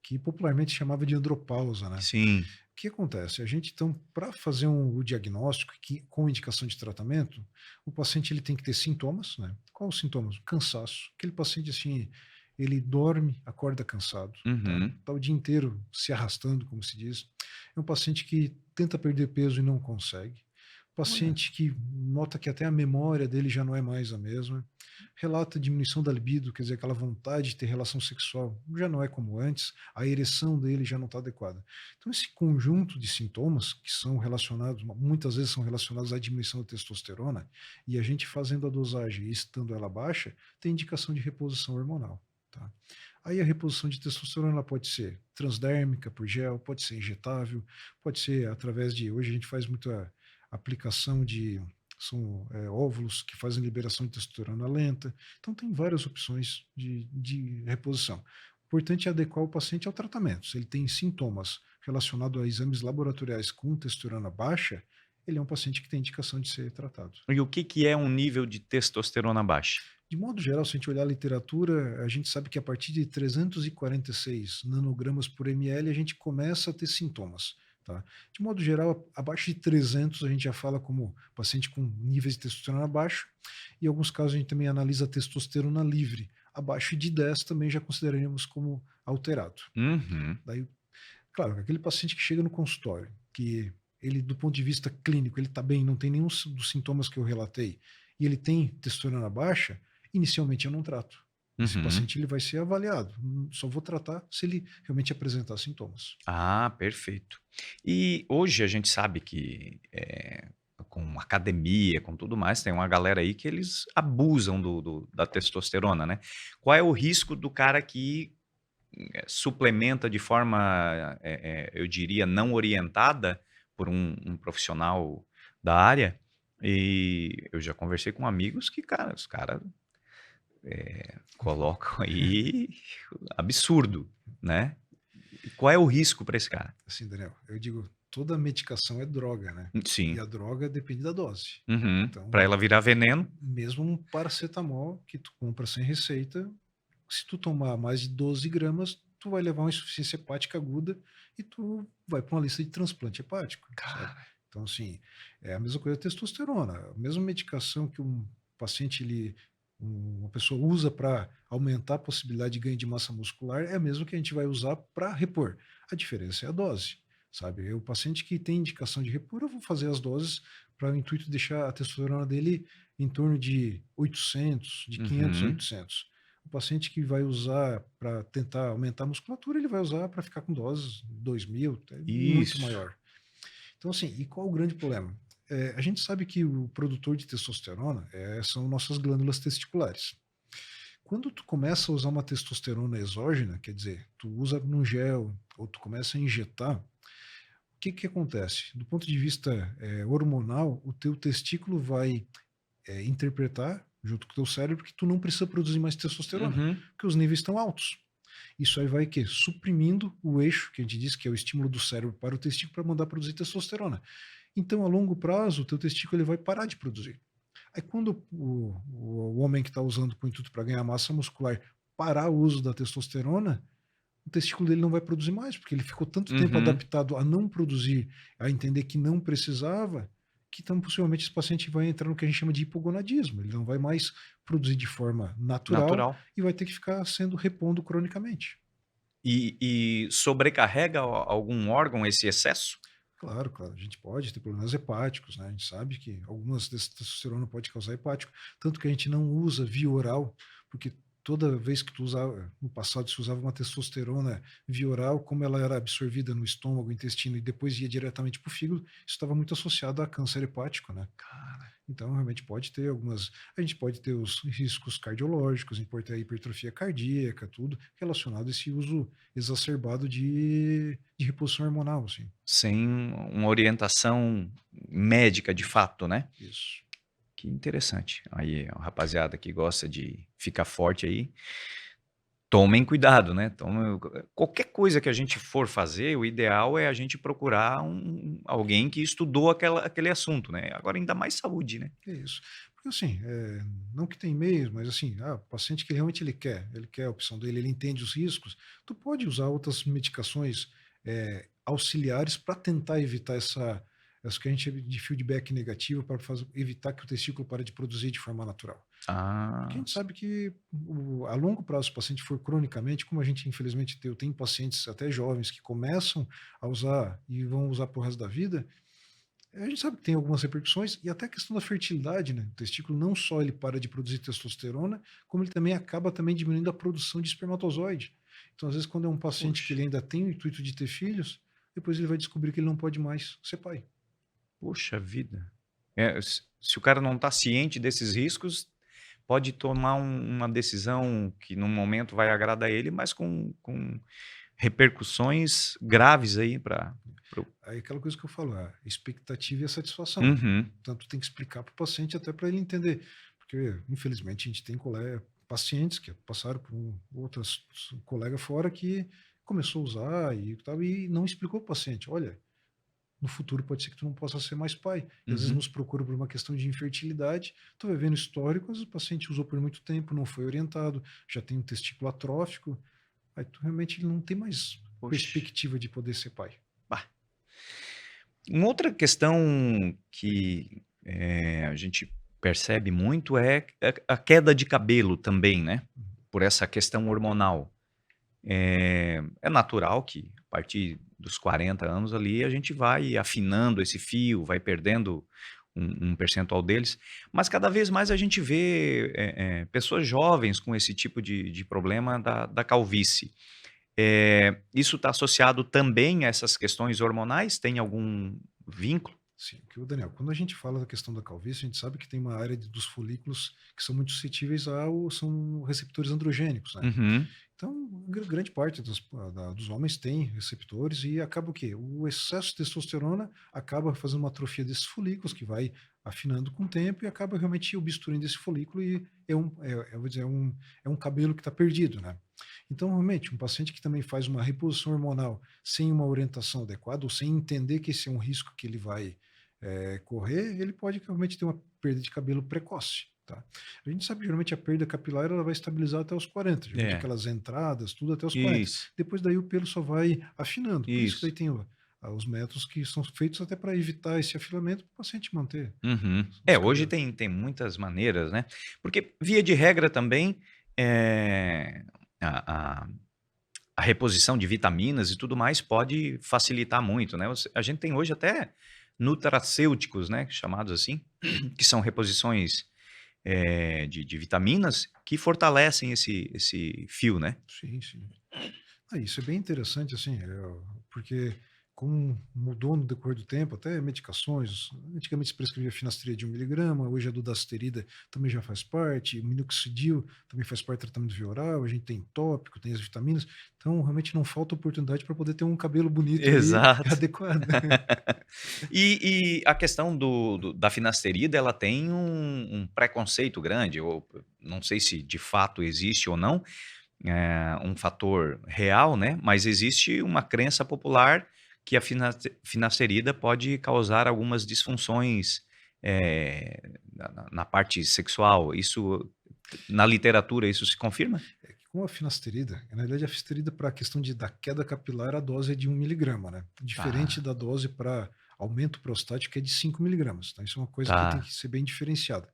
que popularmente chamava de andropausa, né. Sim. que acontece? A gente, então, para fazer o diagnóstico com indicação de tratamento, o paciente ele tem que ter sintomas, né? Quais os sintomas? Cansaço. Aquele paciente, assim, ele dorme, acorda cansado, tá? Uhum. Tá o dia inteiro se arrastando, como se diz. É um paciente que tenta perder peso e não consegue. Olha. Paciente que nota que até a memória dele já não é mais a mesma. Relata diminuição da libido, quer dizer, aquela vontade de ter relação sexual já não é como antes, a ereção dele já não está adequada. Então, esse conjunto de sintomas que são relacionados, muitas vezes são relacionados à diminuição da testosterona, e a gente fazendo a dosagem e estando ela baixa, tem indicação de reposição hormonal. Tá? Aí a reposição de testosterona ela pode ser transdérmica por gel, pode ser injetável, pode ser através de. Hoje a gente faz muita aplicação de. São óvulos que fazem liberação de testosterona lenta. Então, tem várias opções de reposição. O importante é adequar o paciente ao tratamento. Se ele tem sintomas relacionados a exames laboratoriais com testosterona baixa, ele é um paciente que tem indicação de ser tratado. E o que que é um nível de testosterona baixa? De modo geral, se a gente olhar a literatura, a gente sabe que a partir de 346 nanogramas por ml, a gente começa a ter sintomas. Tá? De modo geral, abaixo de 300 a gente já fala como paciente com níveis de testosterona baixo, e em alguns casos a gente também analisa a testosterona livre. Abaixo de 10 também já consideraremos como alterado. Uhum. Daí, claro, aquele paciente que chega no consultório, que ele, do ponto de vista clínico, ele está bem, não tem nenhum dos sintomas que eu relatei, e ele tem testosterona baixa, inicialmente eu não trato. Esse Uhum. paciente ele vai ser avaliado. Só vou tratar se ele realmente apresentar sintomas. Ah, perfeito. E hoje a gente sabe que, com academia, com tudo mais, tem uma galera aí que eles abusam da testosterona, né. Qual é o risco do cara que, suplementa de forma, eu diria, não orientada por um profissional da área? E eu já conversei com amigos que, cara, os cara, colocam aí absurdo, né. E qual é o risco para esse cara? Assim, Daniel, eu digo, toda medicação é droga, né? E Sim. a droga depende da dose. Uhum. Pra Então, ela virar veneno. mesmo um paracetamol que tu compra sem receita, se tu tomar mais de 12 gramas, tu vai levar uma insuficiência hepática aguda e tu vai para uma lista de transplante hepático, sabe? Cara. Então, assim, é a mesma coisa da testosterona. A mesma medicação que um paciente, uma pessoa usa para aumentar a possibilidade de ganho de massa muscular, é a mesma que a gente vai usar para repor. A diferença é a dose, sabe? O paciente que tem indicação de repor, eu vou fazer as doses para o intuito de deixar a testosterona dele em torno de 800, de 500 a Uhum. 800. O paciente que vai usar para tentar aumentar a musculatura, ele vai usar para ficar com doses 2.000, até muito Isso. maior. Então, assim, e qual o grande problema? A gente sabe que o produtor de testosterona são nossas glândulas testiculares. Quando tu começa a usar uma testosterona exógena, quer dizer, tu usa num gel ou tu começa a injetar, o que que acontece? Do ponto de vista hormonal, o teu testículo vai interpretar, junto com o teu cérebro, que tu não precisa produzir mais testosterona, Uhum. porque os níveis estão altos. Isso aí vai o quê? Suprimindo o eixo, que a gente diz que é o estímulo do cérebro para o testículo para mandar produzir testosterona. Então, a longo prazo, o teu testículo ele vai parar de produzir. Aí, quando o homem que está usando com o intuito para ganhar massa muscular parar o uso da testosterona, o testículo dele não vai produzir mais, porque ele ficou tanto tempo Uhum. adaptado a não produzir, a entender que não precisava, que então possivelmente esse paciente vai entrar no que a gente chama de hipogonadismo. Ele não vai mais produzir de forma natural Natural. e vai ter que ficar sendo repondo cronicamente. E sobrecarrega algum órgão esse excesso? Claro, claro, a gente pode ter problemas hepáticos, né? A gente sabe que algumas dessa testosterona pode causar hepático, tanto que a gente não usa via oral, porque toda vez que tu usava, no passado se usava uma testosterona via oral, como ela era absorvida no estômago, intestino e depois ia diretamente para o fígado, isso estava muito associado a câncer hepático, né? Cara. Então, realmente pode ter algumas. A gente pode ter os riscos cardiológicos, a gente pode ter a hipertrofia cardíaca, tudo relacionado a esse uso exacerbado de reposição hormonal, assim. Sem uma orientação médica de Isso, fato, né. isso. Que interessante. Aí, a rapaziada que gosta de ficar forte aí, tomem cuidado, né. Qualquer coisa que a gente for fazer, o ideal é a gente procurar alguém que estudou aquele assunto, né. Agora ainda mais saúde, né. É isso. Porque assim, não que tem meios, mas assim, o paciente que realmente ele quer a opção dele, ele entende os riscos, tu pode usar outras medicações auxiliares para tentar evitar essa que a gente chama de feedback negativo, para evitar que o testículo pare de produzir de forma natural. Porque a Ah, gente sabe que a longo prazo, se o paciente for cronicamente, como a gente infelizmente tem pacientes até jovens que começam a usar e vão usar para o resto da vida, a gente sabe que tem algumas repercussões e até a questão da fertilidade, né? O testículo não só ele para de produzir testosterona, como ele também acaba também diminuindo a produção de espermatozoide. Então, às vezes, quando é um paciente que poxa, ele ainda tem o intuito de ter filhos, depois ele vai descobrir que ele não pode mais ser pai. poxa vida. Se o cara não está ciente desses riscos, pode tomar uma decisão que num momento vai agradar ele, mas com repercussões graves aí para. Aí aquela coisa que eu falo, a expectativa e a satisfação. Uhum, Tanto tem que explicar para o paciente até para ele entender. Porque, infelizmente, a gente tem pacientes que passaram por outros colegas fora que começou a usar e tal, e não explicou para o paciente, olha, no futuro pode ser que tu não possa ser mais pai. E às vezes uhum. nos procura por uma questão de infertilidade, tu vai vendo histórico, às vezes o paciente usou por muito tempo, não foi orientado, já tem um testículo atrófico, aí tu realmente ele não tem mais Poxa. perspectiva de poder ser pai. Bah. Uma outra questão que a gente percebe muito é a queda de cabelo também, né? Por essa questão hormonal. É natural que a partir dos 40 anos ali a gente vai afinando esse fio, vai perdendo um percentual deles, mas cada vez mais a gente vê pessoas jovens com esse tipo de problema da calvície. Isso está associado também a essas questões hormonais? Tem algum vínculo? Sim, que o Daniel, quando a gente fala da questão da calvície, a gente sabe que tem uma área dos folículos que são muito suscetíveis são receptores androgênicos, né? Uhum. Então, grande parte dos homens tem receptores e acaba o quê? O excesso de testosterona acaba fazendo uma atrofia desses folículos que vai afinando com o tempo e acaba realmente obstruindo esse folículo e eu vou dizer, é um cabelo que está perdido, né? Então, realmente, um paciente que também faz uma reposição hormonal sem uma orientação adequada ou sem entender que esse é um risco que ele vai correr, ele pode realmente ter uma perda de cabelo precoce. Tá? A gente sabe que geralmente a perda capilar ela vai estabilizar até os 40, geralmente É, aquelas entradas, tudo até os 40. isso, Depois daí o pelo só vai afinando. Por isso que daí isso. tem os métodos que são feitos até para evitar esse afilamento para o paciente manter Uhum. os Hoje cabelos. tem muitas maneiras, né? Porque, via de regra, também, a, a, a reposição de vitaminas e tudo mais pode facilitar muito, né? A gente tem hoje até nutracêuticos, né? Chamados assim, que são reposições de vitaminas que fortalecem esse fio, né? Sim, sim. Isso é bem interessante, assim, porque como mudou no decorrer do tempo, até medicações, antigamente se prescrevia finasterida de 1 miligrama, hoje a dudasterida também já faz parte, o minoxidil também faz parte do tratamento via oral, a gente tem tópico, tem as vitaminas, então realmente não falta oportunidade para poder ter um cabelo bonito ali, Exato. adequado. E a questão da finasterida, ela tem um preconceito grande, ou não sei se de fato existe ou não, um fator real, né, mas existe uma crença popular que a finasterida pode causar algumas disfunções, na parte sexual. Isso, na literatura, isso se confirma? É que com a finasterida, na verdade a finasterida para a questão da queda capilar, a dose é de 1 miligrama, né? Diferente Tá, da dose para aumento prostático, que é de 5 miligramas. Então, isso é uma coisa que tem tá. que ser bem diferenciada.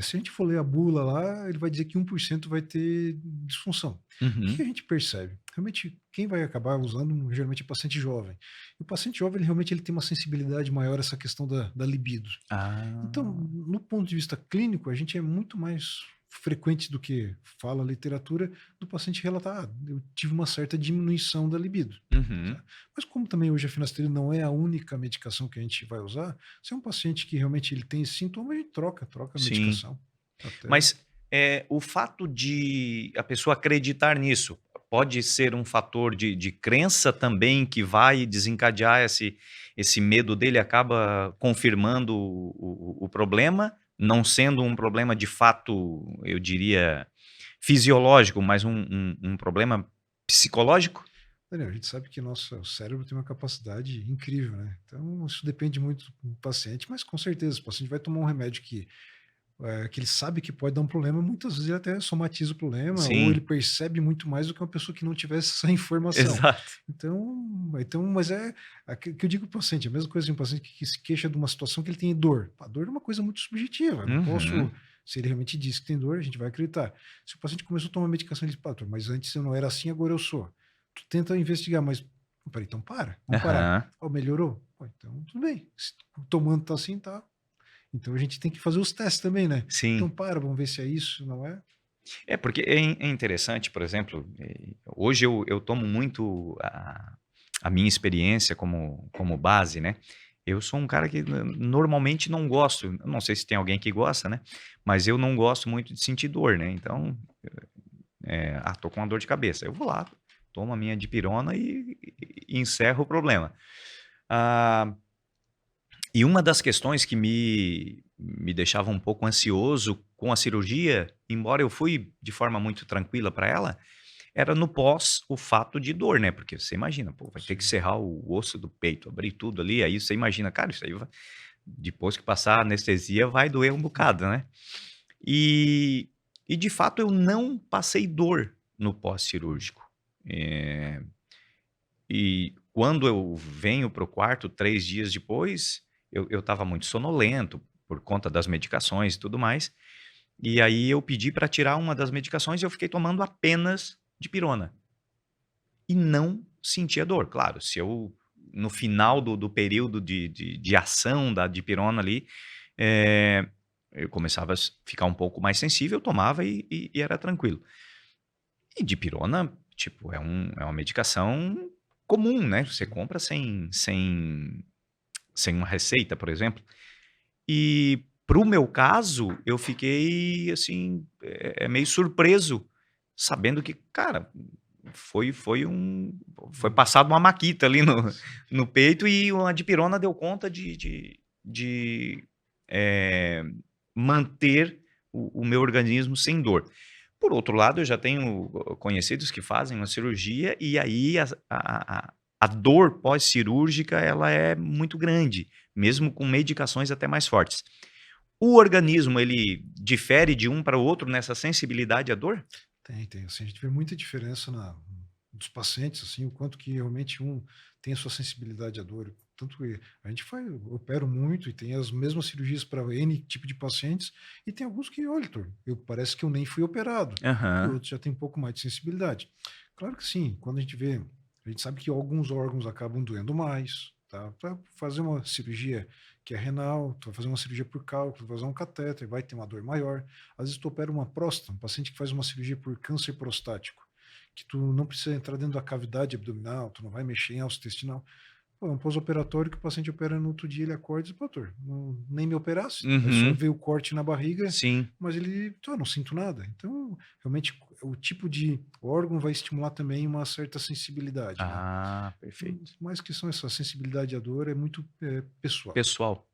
Se a gente for ler a bula lá, ele vai dizer que 1% vai ter disfunção. O que Uhum. a gente percebe? Realmente, quem vai acabar usando, geralmente, é paciente jovem. E o paciente jovem, ele, realmente, ele tem uma sensibilidade maior a essa questão da libido. Então, Ah, no ponto de vista clínico, a gente é muito mais frequente do que fala a literatura do paciente relatar, eu tive uma certa diminuição da libido. uhum. Tá? Mas como também hoje a finasterida não é a única medicação que a gente vai usar, se é um paciente que realmente ele tem esse sintoma, a gente troca a Sim. medicação. Até Mas, o fato de a pessoa acreditar nisso, pode ser um fator de crença também que vai desencadear esse medo dele, acaba confirmando o problema, não sendo um problema de fato, eu diria, fisiológico, mas um problema psicológico? Daniel, a gente sabe que nosso cérebro tem uma capacidade incrível, né? Então, isso depende muito do paciente, mas com certeza, o paciente vai tomar um remédio que que ele sabe que pode dar um problema, muitas vezes ele até somatiza o problema, ou ele Sim, percebe muito mais do que uma pessoa que não tivesse essa informação. exato. Então, mas é que eu digo para o paciente, a mesma coisa de um paciente que se queixa de uma situação que ele tem dor. A dor é uma coisa muito subjetiva, eu não posso, Uhum. se ele realmente diz que tem dor, a gente vai acreditar. Se o paciente começou a tomar medicação, ele diz, pá, doutor, mas antes eu não era assim, agora eu sou. Tu tenta investigar, mas, peraí, então vamos parar. Aham. Ó, melhorou? Pô, então tudo bem. Se tomando tá assim, tá. Então a gente tem que fazer os testes também, né. Então Sim. vamos ver se é isso, não é? É, porque é interessante, por exemplo, hoje eu tomo muito a minha experiência como base, né. Eu sou um cara que normalmente não gosto, eu não sei se tem alguém que gosta, né, mas eu não gosto muito de sentir dor, né, então, tô com uma dor de cabeça, eu vou lá, tomo a minha dipirona e encerro o problema. Ah, e uma das questões que me deixava um pouco ansioso com a cirurgia, embora eu fui de forma muito tranquila para ela, era no pós o fato de dor, né, porque você imagina, pô, vai ter que Sim. serrar o osso do peito, abrir tudo ali, aí você imagina, cara, isso aí vai depois que passar a anestesia vai doer um bocado, né. E e de fato eu não passei dor no pós-cirúrgico. Eh, e quando eu venho para o quarto 3 dias depois, eu estava muito sonolento por conta das medicações e tudo mais, e aí eu pedi para tirar uma das medicações e eu fiquei tomando apenas dipirona. E não sentia dor. Claro, se eu no final do período de ação da dipirona ali, eh, eu começava a ficar um pouco mais sensível, eu tomava e era tranquilo. E dipirona, tipo, é uma medicação comum, né, você Sim. compra sem uma receita, por exemplo. E para o meu caso, eu fiquei, assim, meio surpreso, sabendo que, cara, foi Hum, passado uma maquita ali no sim. no peito e a dipirona deu conta de, eh, manter o meu organismo sem dor. Por outro lado, eu já tenho conhecidos que fazem uma cirurgia e aí a dor pós-cirúrgica ela é muito grande, mesmo com medicações até mais fortes. O organismo ele difere de um para o outro nessa sensibilidade à dor? Tem, assim, a gente vê muita diferença dos pacientes, assim, o quanto que realmente um tem a sua sensibilidade à dor. Tanto que a gente faz, eu opero muito e tem as mesmas cirurgias para N tipo de pacientes, e tem alguns que, olha, doutor, parece que eu nem fui operado, e Aham. outros já têm um pouco mais de sensibilidade. Claro que sim, quando a gente sabe que alguns órgãos acabam doendo mais, tá? Para fazer uma cirurgia que é renal, tu vai fazer uma cirurgia por cálculo, vai usar um catéter, vai ter uma dor maior. Às vezes tu opera uma próstata, um paciente que faz uma cirurgia por câncer prostático, que tu não precisa entrar dentro da cavidade abdominal, tu não vai mexer em alça intestinal. Pô, é um pós-operatório que o paciente opera no outro dia, ele acorda e diz: "Pô, doutor, nem me operasse, é só Uhum. ver o corte na barriga, Sim. mas ele, não sinto nada". Então, realmente, o tipo de órgão vai estimular também uma certa sensibilidade, né. Ah, perfeito. Mas que são essa sensibilidade à dor é muito, pessoal. Pessoal.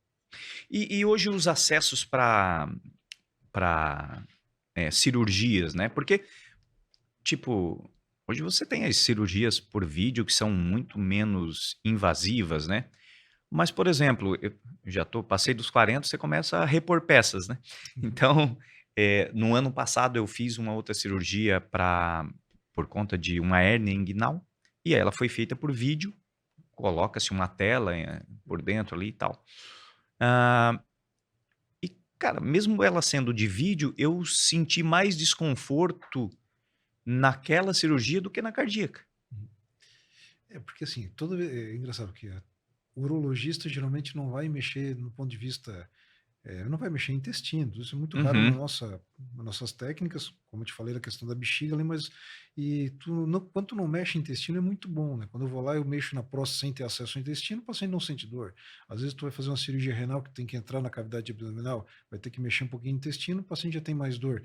E hoje os acessos para cirurgias, né, porque, tipo, hoje você tem as cirurgias por vídeo que são muito menos invasivas, né. Mas, por exemplo, eu já passei dos 40, você começa a repor peças, né. Uhum. Então, no ano passado eu fiz uma outra cirurgia por conta de uma hérnia inguinal, e aí ela foi feita por vídeo, coloca-se uma tela, por dentro ali e tal. Ah, e cara, mesmo ela sendo de vídeo, eu senti mais desconforto naquela cirurgia do que na cardíaca. Uhum. É, porque assim, é engraçado que o urologista geralmente não vai mexer no ponto de vista, não vai mexer em intestino, isso é muito raro Uhum. nas nossas técnicas, como eu te falei da questão da bexiga ali, mas quando tu não mexe em intestino é muito bom, né? Quando eu vou lá, eu mexo na próstata sem ter acesso ao intestino, o paciente não sente dor. Às vezes tu vai fazer uma cirurgia renal que tem que entrar na cavidade abdominal, vai ter que mexer um pouquinho no intestino, o paciente já tem mais dor.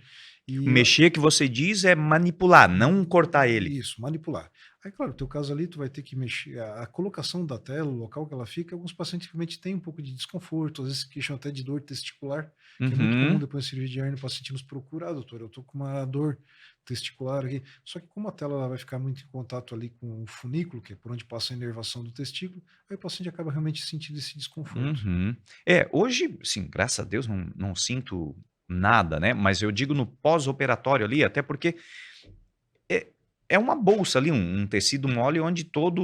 E Mexer que você diz é manipular, não cortar ele. isso, manipular. Aí, claro, no teu caso ali, tu vai ter que mexer a colocação da tela, o local que ela fica, alguns pacientes realmente têm um pouco de desconforto, às vezes queixam até de dor testicular, que é muito comum Uhum. depois da cirurgia de hernia, o paciente nos procura: "Ah, doutor, eu tô com uma dor testicular aqui". Só que como a tela ela vai ficar muito em contato ali com o funículo, que é por onde passa a inervação do testículo, aí o paciente acaba realmente sentindo esse desconforto. Uhum. É, hoje, sim, graças a Deus não sinto nada, né? Mas eu digo no pós-operatório ali, até porque é, é uma bolsa ali, um tecido mole onde todo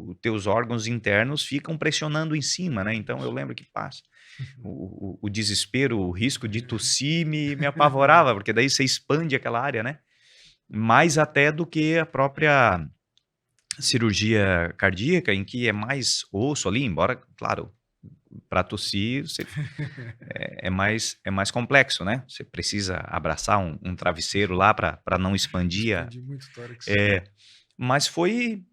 os teus órgãos internos ficam pressionando em cima, né? Então eu Isso. lembro que passa o desespero, o risco de tossir me apavorava, porque daí você expande aquela área, né? Mais até do que a própria cirurgia cardíaca, em que é mais osso ali, embora, claro, para tossir é mais complexo, né? Você precisa abraçar um travesseiro lá para não expandir. Expandi muito o tórax. É, mas foi,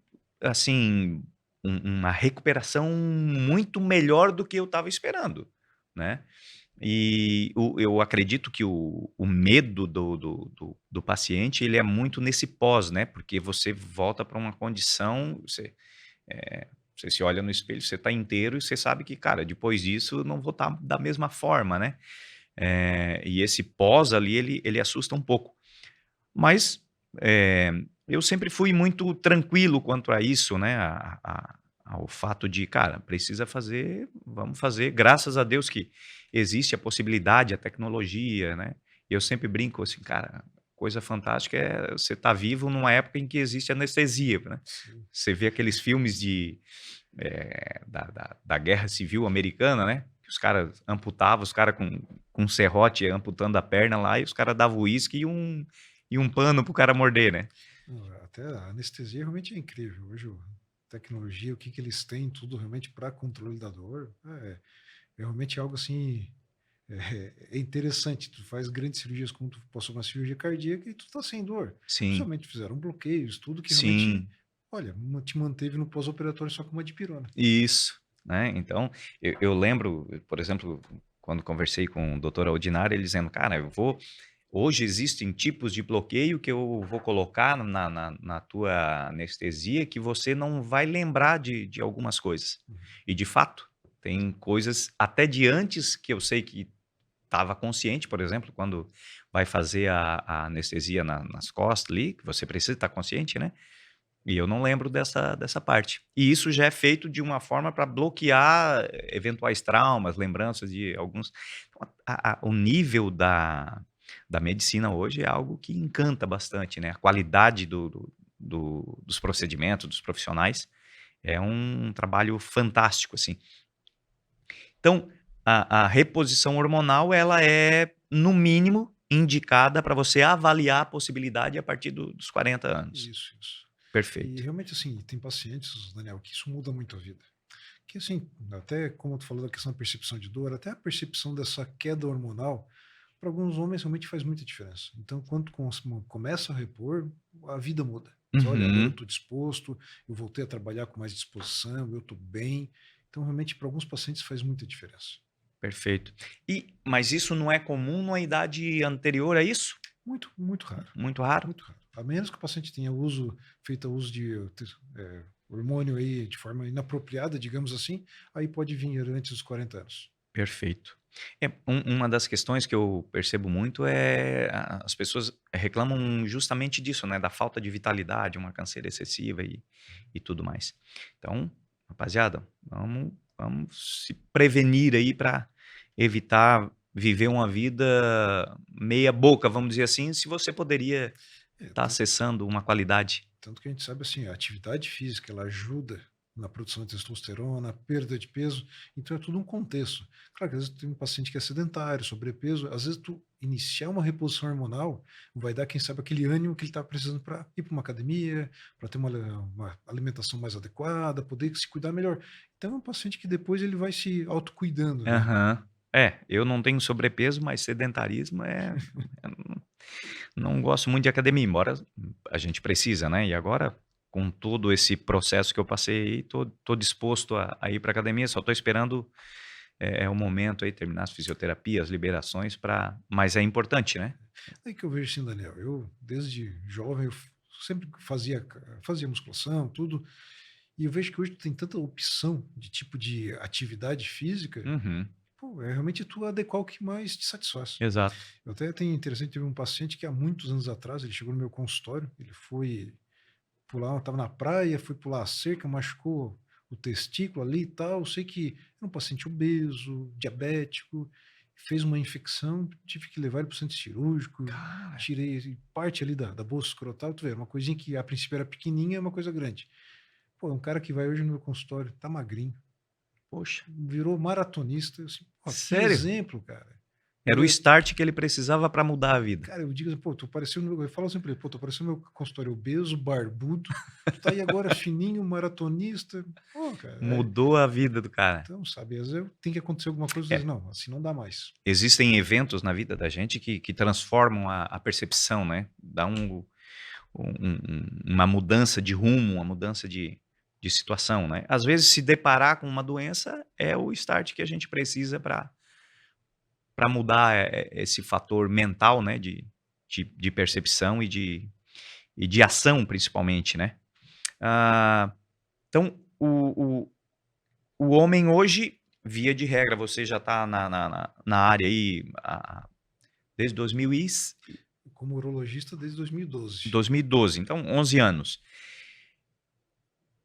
assim, uma recuperação muito melhor do que eu estava esperando, né? E eu acredito que o medo do paciente ele é muito nesse pós, né? Porque você volta para uma condição, você se olha no espelho, você está inteiro e você sabe que, cara, depois disso eu não vou estar da mesma forma, né? E esse pós ali, ele assusta um pouco. Mas eh, eu sempre fui muito tranquilo quanto a isso, né? Ao fato de, cara, precisa fazer, vamos fazer. Graças a Deus que existe a possibilidade, a tecnologia, né? E eu sempre brinco assim, cara, coisa fantástica é você estar vivo numa época em que existe anestesia, né? Sim. Você vê aqueles filmes da Guerra Civil Americana, né? Que os caras amputavam, os caras com um serrote amputando a perna lá, e os caras davam uísque e um pano pro cara morder, né? Não, até a anestesia realmente é incrível. Hoje, a tecnologia, o que que eles têm, tudo realmente para controle da dor, é realmente algo assim, é interessante. Tu faz grandes cirurgias, como tu passou uma cirurgia cardíaca e tu tá sem dor. Sim, Principalmente fizeram bloqueios, tudo que realmente, sim, olha, te manteve no pós-operatório só com uma dipirona. isso, né? Então, eu lembro, por exemplo, quando conversei com o doutor Aldinari, ele dizendo, cara, hoje existem tipos de bloqueio que eu vou colocar na tua anestesia que você não vai lembrar de algumas coisas. Uhum. E de fato, tem coisas até de antes que eu sei que estava consciente, por exemplo, quando vai fazer a anestesia nas costas ali, que você precisa estar consciente, né? E eu não lembro dessa parte. E isso já é feito de uma forma para bloquear eventuais traumas, lembranças de alguns. Então, o nível da medicina hoje é algo que encanta bastante, né? A qualidade dos procedimentos, dos profissionais, é um trabalho fantástico, assim. Então, a reposição hormonal, ela é, no mínimo, indicada para você avaliar a possibilidade a partir dos 40 anos. Isso. E Perfeito. realmente, assim, tem pacientes, Daniel, que isso muda muito a vida. Que assim, até como tu falou da questão da percepção de dor, até a percepção dessa queda hormonal, para alguns homens realmente faz muita diferença. Então, quando tu começa a repor, a vida muda. Diz, olha, agora eu Uhum. estou disposto, eu voltei a trabalhar com mais disposição, eu estou bem. Então, realmente, para alguns pacientes faz muita diferença. Perfeito. Mas isso não é comum numa idade anterior a isso? Muito, muito raro. Muito raro? Muito raro. A menos que o paciente tenha feito uso de hormônio aí de forma inapropriada, digamos assim, aí pode vir antes dos 40 anos. Perfeito. Uma das questões que eu percebo muito é as pessoas reclamam justamente disso, né? Da falta de vitalidade, uma canseira excessiva e tudo mais. Então, rapaziada, vamos se prevenir aí para evitar viver uma vida meia boca, vamos dizer assim, se você poderia É, estar acessando uma qualidade. tanto que a gente sabe assim, a atividade física ela ajuda na produção de testosterona, na perda de peso, então é tudo um contexto. Claro que às vezes tem um paciente que é sedentário, sobrepeso, às vezes tu iniciar uma reposição hormonal vai dar, quem sabe, aquele ânimo que ele está precisando para ir para uma academia, para ter uma alimentação mais adequada, poder se cuidar melhor. Então é um paciente que depois ele vai se autocuidando, né? Aham. É, eu não tenho sobrepeso, mas sedentarismo eu não gosto muito de academia, embora a gente precisa, né? E agora, com todo esse processo que eu passei, tô disposto a ir para academia, só tô esperando o momento aí, terminar as fisioterapias, as liberações para. Mas é importante, né? Aí que eu vejo assim, Daniel, eu desde jovem eu sempre fazia musculação, tudo. E eu vejo que hoje tu tem tanta opção de tipo de atividade física, Uhum, pô, é realmente tu adequar o que mais te satisfaz. exato. Eu até tenho interessante, teve um paciente que há muitos anos atrás, ele chegou no meu consultório, ele foi pular, estava na praia, foi pular a cerca, machucou o testículo ali e tal. Eu sei que era um paciente obeso, diabético, fez uma infecção, tive que levar ele para o centro cirúrgico, Cara, tirei parte ali da bolsa escrotal, tu vê, uma coisinha que a princípio era pequenininha, é uma coisa grande. Pô, é um cara que vai hoje no meu consultório, tá magrinho, poxa, virou maratonista, assim, pô, que sério? exemplo, cara. Era o Eu, start que ele precisava para mudar a vida. cara, eu digo assim, pô, tu apareceu no meu, eu falo sempre, pô, tu apareceu no meu consultório obeso, barbudo, tu tá aí agora fininho, maratonista, pô, cara, Mudou a vida do cara. então, sabe, às vezes tem que acontecer alguma coisa, às vezes, É, não, assim não dá mais. existem eventos na vida da gente que transformam a percepção, né? Dá uma mudança de rumo, uma mudança de situação, né? Às vezes, se deparar com uma doença é o start que a gente precisa para mudar esse fator mental, né? De percepção e de ação, principalmente, né? Ah, então, o homem hoje, via de regra, você já está na área aí desde Como urologista desde 2012. 2012, então 11 anos.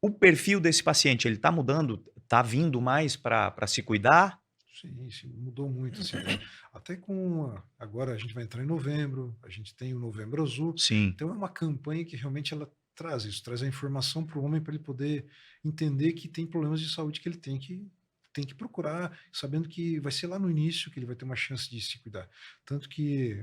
O perfil desse paciente, ele está mudando? Está vindo mais para se cuidar? Sim, sim, mudou muito, assim, né? Até com agora a gente vai entrar em novembro, a gente tem o Novembro Azul, Sim, então é uma campanha que realmente ela traz isso, traz a informação para o homem para ele poder entender que tem problemas de saúde que ele tem que procurar, sabendo que vai ser lá no início que ele vai ter uma chance de se cuidar. Tanto que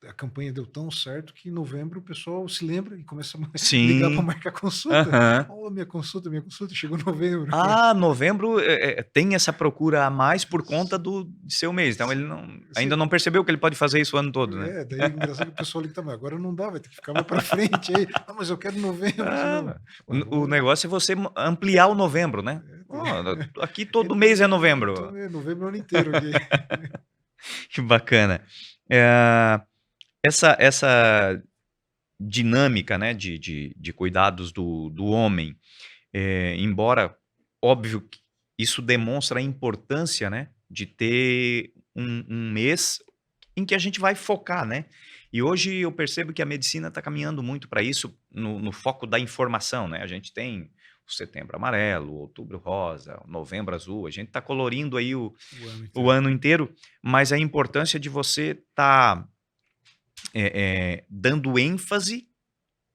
a campanha deu tão certo que em novembro o pessoal se lembra e começa a ligar para sim, marcar consulta. aham. Oh, minha consulta, chegou novembro. Ah, novembro tem essa procura a mais por conta de seu mês. Então ele ainda não percebeu que ele pode fazer isso o ano todo, né? Daí é engraçado que o pessoal liga também, agora não dá, vai ter que ficar mais para frente aí. Ah, mas eu quero novembro de novo. Ah, Ué, o vamos, negócio é você ampliar o novembro, né? tem- Ó, aqui todo mês é novembro. novembro é o ano inteiro aqui. Que bacana. Eh, essa dinâmica, né, de cuidados do homem, embora óbvio que isso demonstra a importância, né, de ter um mês em que a gente vai focar, né. E hoje eu percebo que a medicina está caminhando muito para isso, no foco da informação, né. A gente tem o Setembro Amarelo, o Outubro Rosa, o Novembro Azul, a gente está colorindo aí O ano o inteiro. ano inteiro, mas a importância de você estar dando ênfase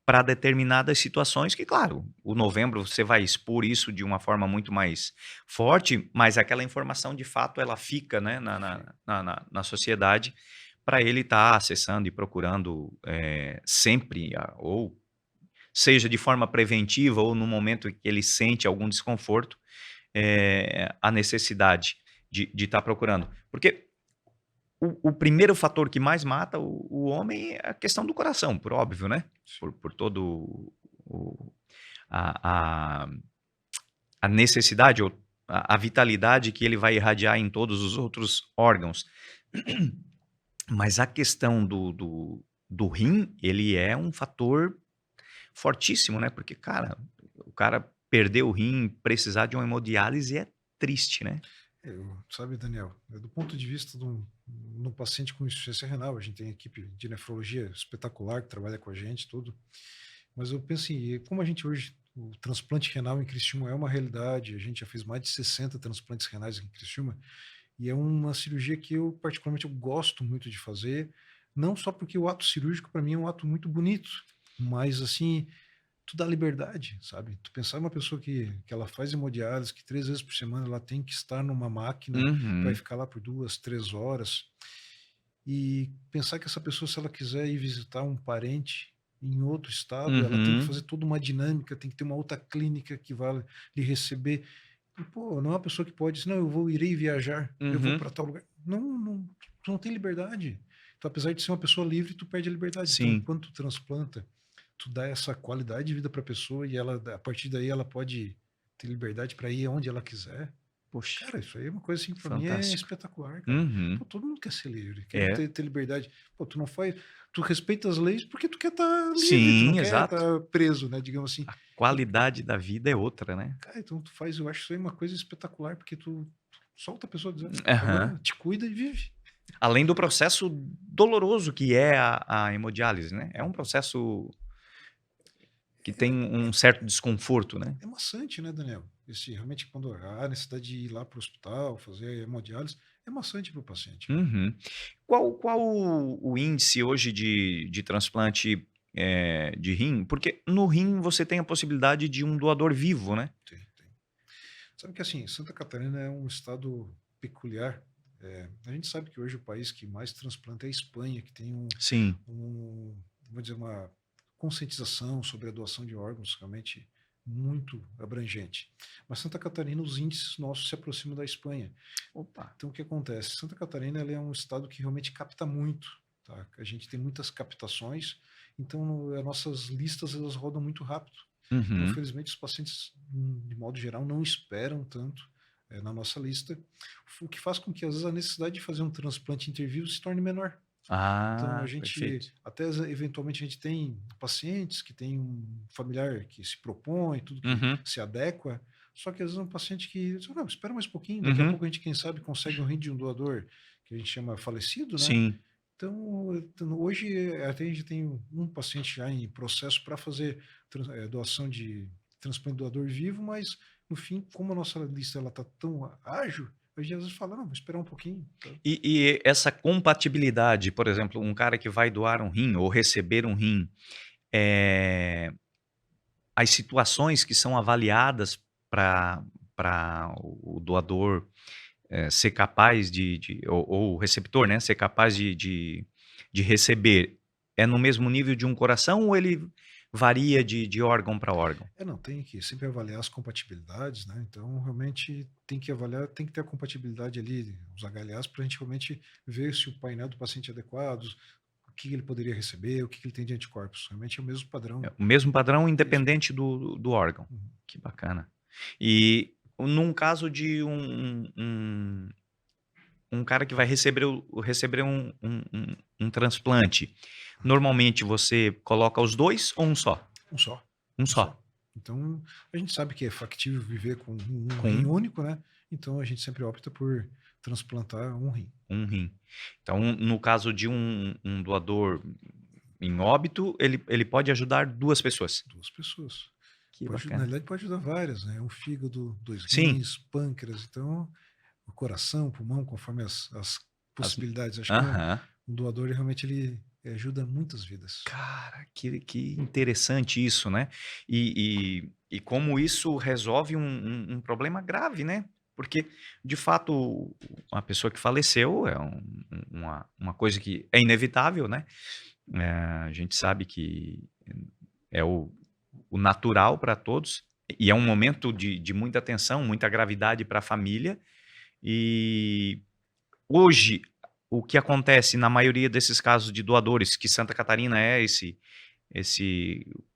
para determinadas situações que, claro, o novembro você vai expor isso de uma forma muito mais forte, mas aquela informação de fato ela fica, né, na sociedade para ele estar acessando e procurando sempre, ou seja de forma preventiva ou no momento em que ele sente algum desconforto, a necessidade de estar procurando. Porque o primeiro fator que mais mata o homem é a questão do coração, por óbvio, né? Por todo o a a necessidade ou a vitalidade que ele vai irradiar em todos os outros órgãos. Mas a questão do rim, ele é um fator fortíssimo, né, porque, cara, o cara perder o rim, precisar de uma hemodiálise é triste, né? Sabe, Daniel, do ponto de vista de um paciente com insuficiência renal, a gente tem equipe de nefrologia espetacular que trabalha com a gente, tudo. Mas eu penso assim, como a gente hoje, o transplante renal em Criciúma é uma realidade, a gente já fez mais de 60 transplantes renais em Criciúma, e é uma cirurgia que eu, particularmente, eu gosto muito de fazer, não só porque o ato cirúrgico, para mim, é um ato muito bonito, mas, assim, tu dá liberdade, sabe? Tu pensar em uma pessoa que ela faz hemodiálise, que 3 vezes por semana ela tem que estar numa máquina, que vai Uhum, ficar lá por 2, 3 horas, e pensar que essa pessoa, se ela quiser ir visitar um parente em outro estado, ela tem que uhum, fazer toda uma dinâmica, tem que ter uma outra clínica que vai lhe receber. E, pô, não é uma pessoa que pode dizer, não, irei viajar, eu vou uhum. para tal lugar. Não, não, tu não tem liberdade. Então, apesar de ser uma pessoa livre, tu perde a liberdade. Então, Sim. quando tu transplanta, tu dá essa qualidade de vida para a pessoa e ela, a partir daí, ela pode ter liberdade para ir onde ela quiser. Poxa, Cara, isso aí é uma coisa assim que para mim é fantástico. espetacular, cara. Uhum. Pô, todo mundo quer ser livre, quer É. ter liberdade. Pô, tu não faz, tu respeita as leis porque tu quer estar livre, tu não Sim, quer exato. estar preso, né, digamos assim. A E, qualidade da vida é outra, né. cara, então tu faz, eu acho isso aí uma coisa espetacular porque tu solta a pessoa dizer, Aham. agora te cuida e vive. Além do processo doloroso que é a hemodiálise, né. É um processo que tem um certo desconforto, né. É maçante, né, Daniel? Esse, realmente, quando há necessidade de ir lá para o hospital, fazer hemodiálise, é maçante para o paciente, né? Uhum. Qual o índice hoje de transplante, de rim? Porque no rim você tem a possibilidade de um doador vivo, né? Tem, tem. Sabe que assim, Santa Catarina é um estado peculiar. A gente sabe que hoje o país que mais transplanta é a Espanha, que tem Sim. vou dizer, uma conscientização sobre a doação de órgãos realmente muito abrangente. Mas Santa Catarina, os índices nossos se aproximam da Espanha. Opa. Então, o que acontece? Santa Catarina ela é um estado que realmente capta muito. Tá? A gente tem muitas captações, então as nossas listas elas rodam muito rápido. Então, Uhum. felizmente, os pacientes, de modo geral, não esperam tanto na nossa lista, o que faz com que, às vezes, a necessidade de fazer um transplante interview se torne menor. Então, a Ah, gente, perfeito. até eventualmente, a gente tem pacientes que tem um familiar que se propõe, tudo que Uhum. se adequa, só que às vezes é um paciente que diz, não, espera mais um pouquinho, daqui a Uhum. pouco a gente, quem sabe, consegue um rim de um doador que a gente chama falecido, né? Sim. Então, hoje até a gente tem um paciente já em processo para fazer doação de transplante doador vivo, mas no fim, como a nossa lista ela está tão ágil, a gente às vezes fala, não, vou esperar um pouquinho. Tá? E essa compatibilidade, por exemplo, um cara que vai doar um rim ou receber um rim, eh, as situações que são avaliadas para o doador, ser capaz ou o receptor, né, ser capaz de receber, é no mesmo nível de um coração ou ele varia de órgão para órgão? Não, tem que sempre avaliar as compatibilidades, né? Então, realmente tem que avaliar, tem que ter a compatibilidade ali, os HLAs, para a gente realmente ver se o painel do paciente é adequado, o que ele poderia receber, o que ele tem de anticorpos. Realmente é o mesmo É padrão. o mesmo padrão Isso. independente do órgão. Uhum. Que bacana. E num caso de um cara que vai receber um transplante, normalmente você coloca os 2 ou um só? Um só, Um um só, só. Então, a gente sabe que é factível viver com um com rim único, né? Então, a gente sempre opta por transplantar um rim. um rim. Então, no caso de um doador em óbito, ele pode ajudar 2 pessoas. Duas pessoas. Que Pode, na bacana. realidade, pode ajudar várias, né? Um fígado, dois Sim, rins, pâncreas. Então, o coração, o pulmão, conforme as as possibilidades. Acho que aham. um doador realmente ele ajuda muitas vidas. Cara, que interessante isso, né. E como isso resolve um problema grave, né. Porque, de fato, uma pessoa que faleceu é uma coisa que é inevitável, né. A gente sabe que é o natural para todos, e é um momento de muita tensão, muita gravidade para a família. E hoje, o que acontece na maioria desses casos de doadores, que Santa Catarina é esse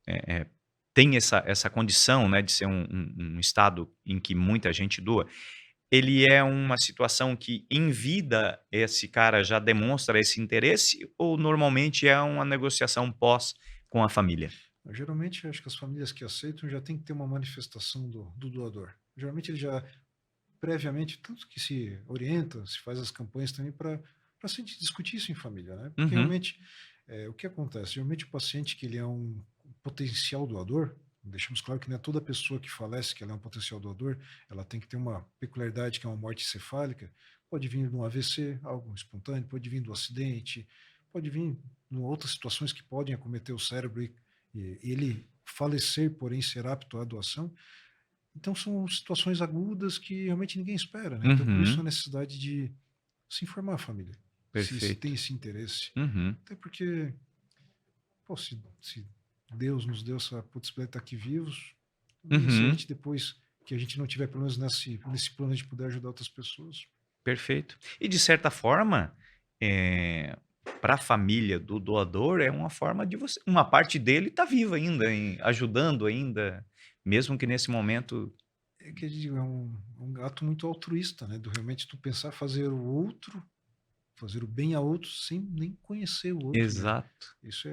eh eh, tem essa condição, né, de ser um estado em que muita gente doa, ele é uma situação que em vida esse cara já demonstra esse interesse ou normalmente é uma negociação pós com a família? Geralmente, acho que as famílias que aceitam já tem que ter uma manifestação do doador. Geralmente, ele já, previamente, tanto que se orienta, se faz as campanhas também para se discutir isso em família, né? Porque Uhum, realmente, o que acontece? Geralmente, o paciente que ele é um potencial doador, deixamos claro que não é toda pessoa que falece que ela é um potencial doador, ela tem que ter uma peculiaridade que é uma morte cefálica, pode vir de um AVC, algo espontâneo, pode vir do acidente, pode vir de outras situações que podem acometer o cérebro e ele falecer, porém ser apto à doação. Então são situações agudas que realmente ninguém espera, né? Então por isso a uhum, necessidade de se informar a família, se tem perfeito. esse interesse. Uhum, Até porque, pô, se Deus nos deu essa possibilidade de estar aqui vivos, também se a uhum, gente depois que a gente não tiver pelo menos nesse plano de poder ajudar outras pessoas. perfeito. E de certa forma, para a família do doador é uma forma de você uma parte dele tá viva ainda, ajudando ainda, mesmo que nesse momento É que eu digo, é um ato muito altruísta, né? Do realmente tu pensar fazer o outro, fazer o bem a outros sem nem conhecer o outro, né? exato. Isso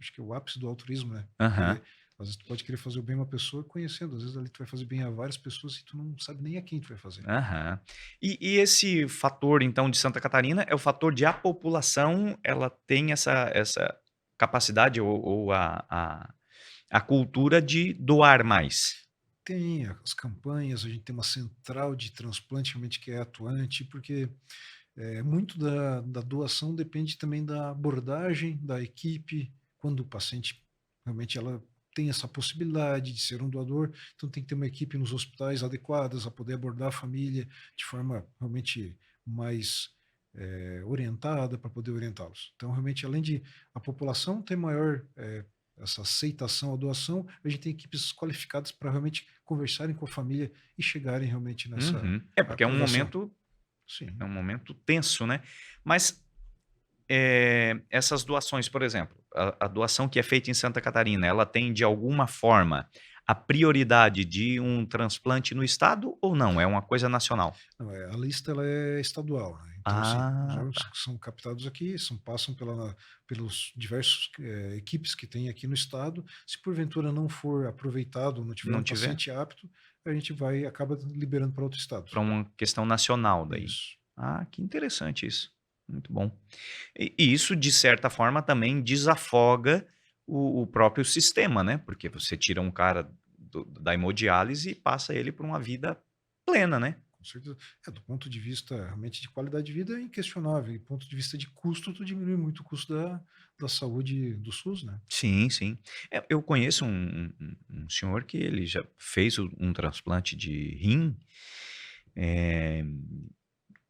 acho que é o ápice do altruísmo, né? Aham, Querer, às vezes tu pode querer fazer o bem a uma pessoa conhecendo, às vezes ali tu vai fazer bem a várias pessoas e tu não sabe nem a quem tu vai fazer. aham. E esse fator então de Santa Catarina é o fator de a população, ela tem essa capacidade ou a cultura de doar mais? Tem as campanhas, a gente tem uma central de transplante realmente que é atuante, porque Muito da doação depende também da abordagem da equipe, quando o paciente realmente ela tem essa possibilidade de ser um doador, então tem que ter uma equipe nos hospitais adequadas a poder abordar a família de forma realmente mais orientada para poder orientá-los. Então, realmente, além de a população ter maior essa aceitação à doação, a gente tem equipes qualificadas para realmente conversarem com a família e chegarem realmente nessa Uhum. É, porque aprovação. é Sim. um momento tenso, né? Mas essas doações, por exemplo, a doação que é feita em Santa Catarina, ela tem de alguma forma a prioridade de um transplante no estado ou não? É uma coisa nacional? Não, a lista ela é estadual, né, então assim, os Ah, órgãos tá. que são captados aqui passam pelos diversos, equipes que tem aqui no estado, se porventura não for aproveitado, não tiver Não um tiver? paciente apto, a gente acaba liberando para outros Para estados. uma questão nacional daí. Isso. Ah, que interessante isso. Muito bom. E isso, de certa forma, também desafoga o próprio sistema, né? Porque você tira um cara da hemodiálise e passa ele para uma vida plena, né? Com certeza. Do ponto de vista realmente de qualidade de vida é inquestionável, e do ponto de vista de custo, tu diminui muito o custo da saúde do SUS, né. Sim, sim. Eu conheço um senhor que ele já fez um transplante de rim, eh,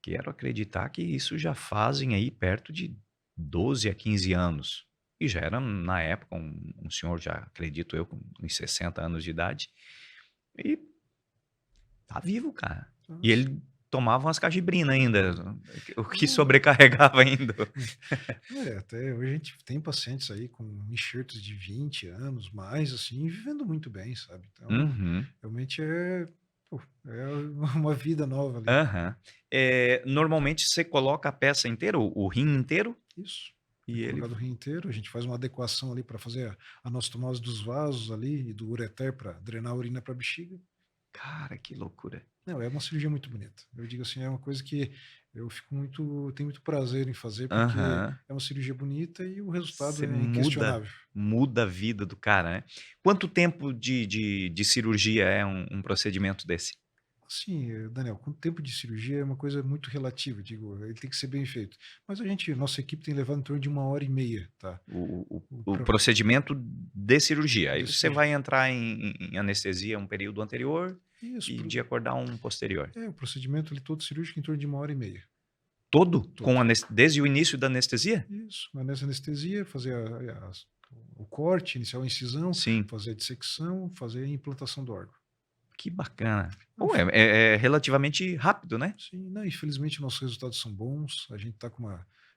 quero acreditar que isso já fazem aí perto de 12 a 15 anos. E já era, na época, um senhor já, acredito eu, com uns 60 anos de idade, e tá vivo, cara. E Nossa, ele tomava umas cajibrina ainda, o que não, sobrecarregava ainda. até hoje a gente tem pacientes aí com enxertos de 20 anos, mais assim, vivendo muito bem, sabe. Então, Uhum. realmente pô, é uma vida nova ali. Aham. Normalmente você coloca a peça inteira, o rim inteiro, Isso. É e ele colocado o rim inteiro, a gente faz uma adequação ali para fazer a anastomose dos vasos ali e do ureter para drenar a urina para a bexiga. cara, que loucura. Não, é uma cirurgia muito bonita. Eu digo assim, é uma coisa que tenho muito prazer em fazer, porque Aham. é uma cirurgia bonita e o resultado Você é inquestionável. muda a vida do cara, né. Quanto tempo de cirurgia é um procedimento desse? Assim, Daniel, com tempo de cirurgia é uma coisa muito relativa, digo, ele tem que ser bem feito. Mas nossa equipe tem levado em torno de 1 hora e meia, tá? O procedimento de cirurgia, aí De você cirurgia. vai entrar em anestesia um período anterior Isso, e de acordar um posterior. o procedimento ali todo cirúrgico em torno de 1 hora e meia, Todo? todo. Desde o início da anestesia? Isso, nessa anestesia, fazer o corte, iniciar a incisão, Sim. fazer a dissecção, fazer a implantação do órgão. Que bacana. Não, Pô, é relativamente rápido, né. sim, não, infelizmente nossos resultados são bons, a gente está com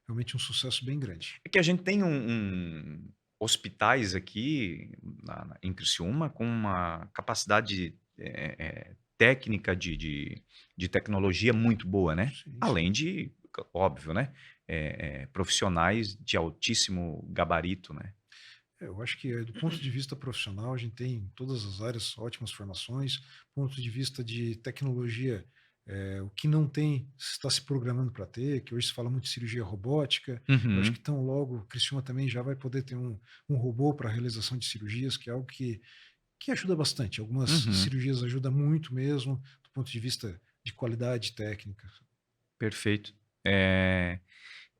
realmente um sucesso bem grande. É que a gente tem hospitais aqui em Criciúma com uma capacidade técnica de tecnologia muito boa, né? Sim, Além sim. de, óbvio, né? Profissionais de altíssimo gabarito, né? Eu acho que do ponto de vista profissional, a gente tem em todas as áreas ótimas formações, ponto de vista de tecnologia, o que não tem, está se programando para ter, que hoje se fala muito de cirurgia robótica, eu acho que Uhum, tão logo o Criciúma também já vai poder ter um robô para a realização de cirurgias, que é algo que ajuda bastante. Algumas uhum, cirurgias ajudam muito mesmo, do ponto de vista de qualidade técnica. perfeito. Eh,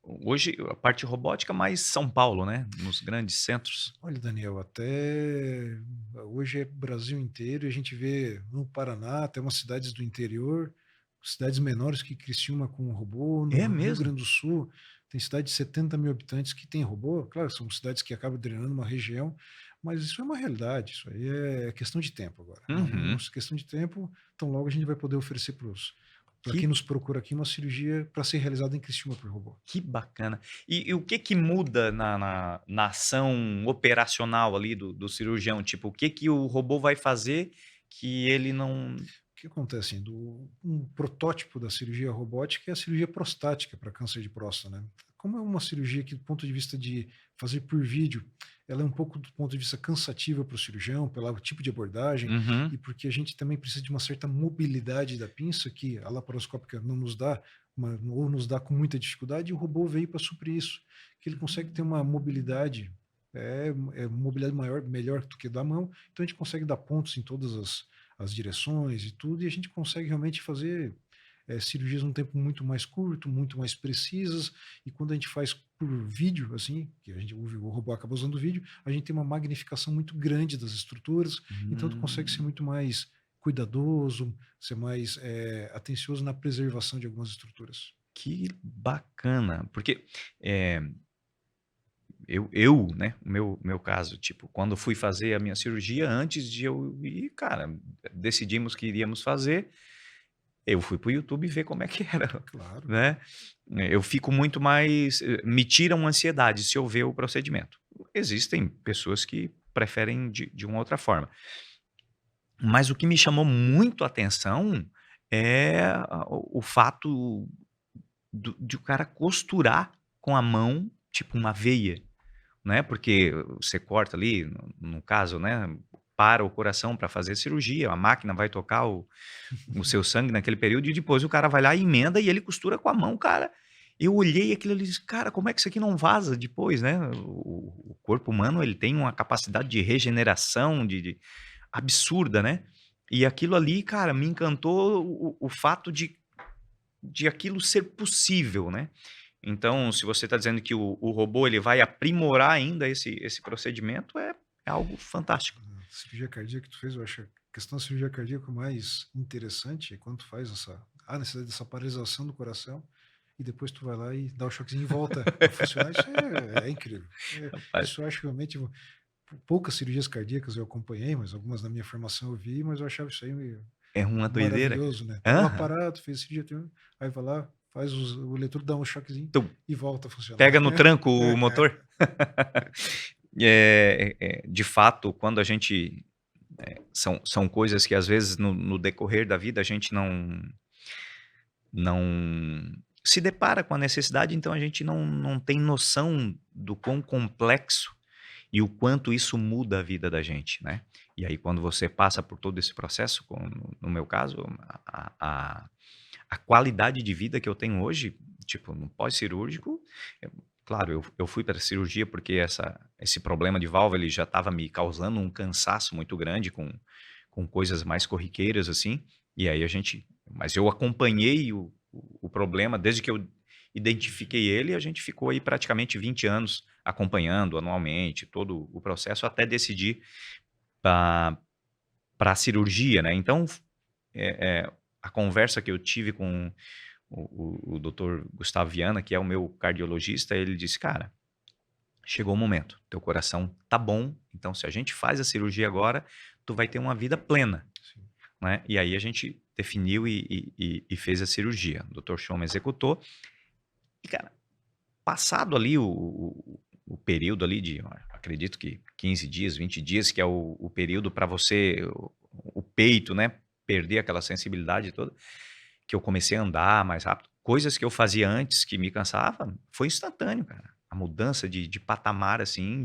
Hoje a parte robótica mais São Paulo, né? Nos grandes centros. Olha, Daniel, até hoje é Brasil inteiro e a gente vê no Paraná, até umas cidades do interior, cidades menores que Criciúma com robô, no É Rio mesmo? Grande do Sul tem cidade de 70 mil habitantes que tem robô, claro, são cidades que acabam drenando uma região, mas isso é uma realidade, isso aí é questão de tempo agora, é uma Uhum. questão de tempo, então logo a gente vai poder oferecer para quem Que nos procura aqui uma cirurgia para ser realizada em Criciúma por robô. Que bacana. E o que que muda na ação operacional ali do cirurgião? Tipo, o que que o robô vai fazer que ele não O que acontece? Um protótipo da cirurgia robótica é a cirurgia prostática para câncer de próstata, né? Como é uma cirurgia que, do ponto de vista de fazer por vídeo, ela é um pouco do ponto de vista cansativa para o cirurgião, pelo tipo de abordagem, Uhum. e porque a gente também precisa de uma certa mobilidade da pinça, que a laparoscópica não nos dá, ou nos dá com muita dificuldade, e o robô veio para suprir isso, que ele consegue ter uma mobilidade, mobilidade maior, melhor do que da mão, então a gente consegue dar pontos em todas as direções e tudo, e a gente consegue realmente fazer. cirurgias num tempo muito mais curto, muito mais precisas, e quando a gente faz por vídeo, assim, que a gente, o robô acaba usando o vídeo, a gente tem uma magnificação muito grande das estruturas, então tu consegue ser Hum. muito mais cuidadoso, ser mais atencioso na preservação de algumas estruturas. Que bacana, porque, eh, eu, né, o meu caso, tipo, quando eu fui fazer a minha cirurgia, antes de eu ir, cara, decidimos que iríamos fazer, eu fui para o YouTube ver como é que era, Claro, né. Eu fico muito mais me tira uma ansiedade se eu ver o procedimento. Existem pessoas que preferem de uma outra forma. Mas o que me chamou muito a atenção é o fato de o cara costurar com a mão, tipo uma veia, né, porque você corta ali, no caso, né, para o coração para fazer a cirurgia, a máquina vai tocar o seu sangue naquele período e depois o cara vai lá e emenda e ele costura com a mão, cara. Eu olhei aquilo ali e disse: "Cara, como é que isso aqui não vaza depois, né?" O corpo humano, ele tem uma capacidade de regeneração absurda, né. E aquilo ali, cara, me encantou o fato de aquilo ser possível, né. Então, se você está dizendo que o robô ele vai aprimorar ainda esse procedimento, é algo fantástico. a cirurgia cardíaca que tu fez, eu acho a questão da cirurgia cardíaca mais interessante é quando tu faz a necessidade dessa paralisação do coração e depois tu vai lá e dá o choquezinho e volta a funcionar. Isso é incrível. Rapaz, Isso eu acho realmente poucas cirurgias cardíacas eu acompanhei, mas algumas na minha formação eu vi, mas eu achava isso aí meio é uma doideira, cara. maravilhoso, né. Tava lá Aham. parado, fez cirurgia, aí vai lá, faz o eletrodo, dá um choquezinho Tum, e volta a funcionar. pega no tranco o motor. De fato, quando a gente são coisas que às vezes no decorrer da vida a gente não se depara com a necessidade, então a gente não tem noção do quão complexo e o quanto isso muda a vida da gente, né. E aí quando você passa por todo esse processo, como no meu caso, a qualidade de vida que eu tenho hoje, tipo, no pós-cirúrgico, eu claro, eu fui para a cirurgia porque esse problema de válvula, ele já estava me causando um cansaço muito grande com coisas mais corriqueiras, assim, e aí mas eu acompanhei o problema desde que eu identifiquei ele, a gente ficou aí praticamente 20 anos acompanhando anualmente todo o processo até decidir para a cirurgia, né. Então, a conversa que eu tive com o doutor Gustavo Viana, que é o meu cardiologista, ele disse: "Cara, chegou o momento, teu coração tá bom, então se a gente faz a cirurgia agora, tu vai ter uma vida plena", Sim. né. E aí a gente definiu e fez a cirurgia. O doutor Schoen executou e, cara, passado ali o período ali de, acredito que 15 dias, 20 dias, que é o período para você o peito, né, perder aquela sensibilidade toda, que eu comecei a andar mais rápido. Coisas que eu fazia antes que me cansava, foi instantâneo, cara. A mudança de patamar, assim,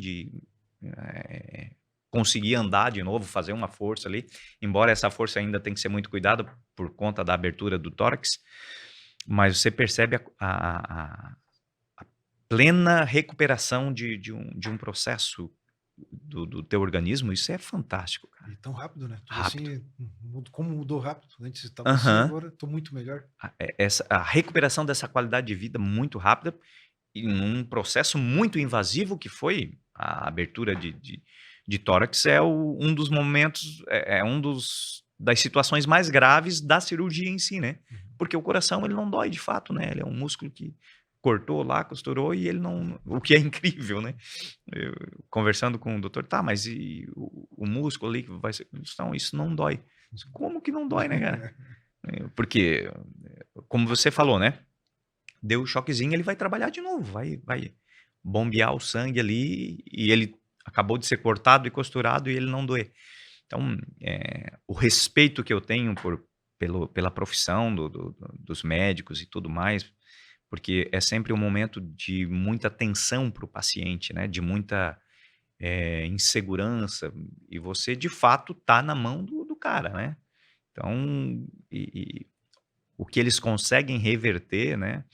eh, conseguir andar de novo, fazer uma força ali, embora essa força ainda tem que ser muito cuidada por conta da abertura do tórax, mas você percebe a plena recuperação de um processo do teu organismo, isso é fantástico, cara. E tão rápido, né, tu vê Rápido. assim, como mudou rápido, antes estava assim, Aham. agora tô muito melhor. A recuperação dessa qualidade de vida muito rápida e num processo muito invasivo que foi a abertura de tórax um dos momentos, um dos das situações mais graves da cirurgia em si, né. Uhum. Porque o coração ele não dói de fato, né, ele é um músculo que cortou lá, costurou e ele não o que é incrível, né. Eu conversando com o doutor: "Tá, mas e o músculo ali que vai ser", "Não, isso não dói". "Como que não dói, né, cara?" Porque, como você falou, né, deu o choquezinho, ele vai trabalhar de novo, vai bombear o sangue ali e ele acabou de ser cortado e costurado e ele não doer. Então, o respeito que eu tenho pela profissão dos médicos e tudo mais, porque é sempre um momento de muita tensão para o paciente, né, de muita, insegurança, e você de fato tá na mão do cara, né. Então, o que eles conseguem reverter, né,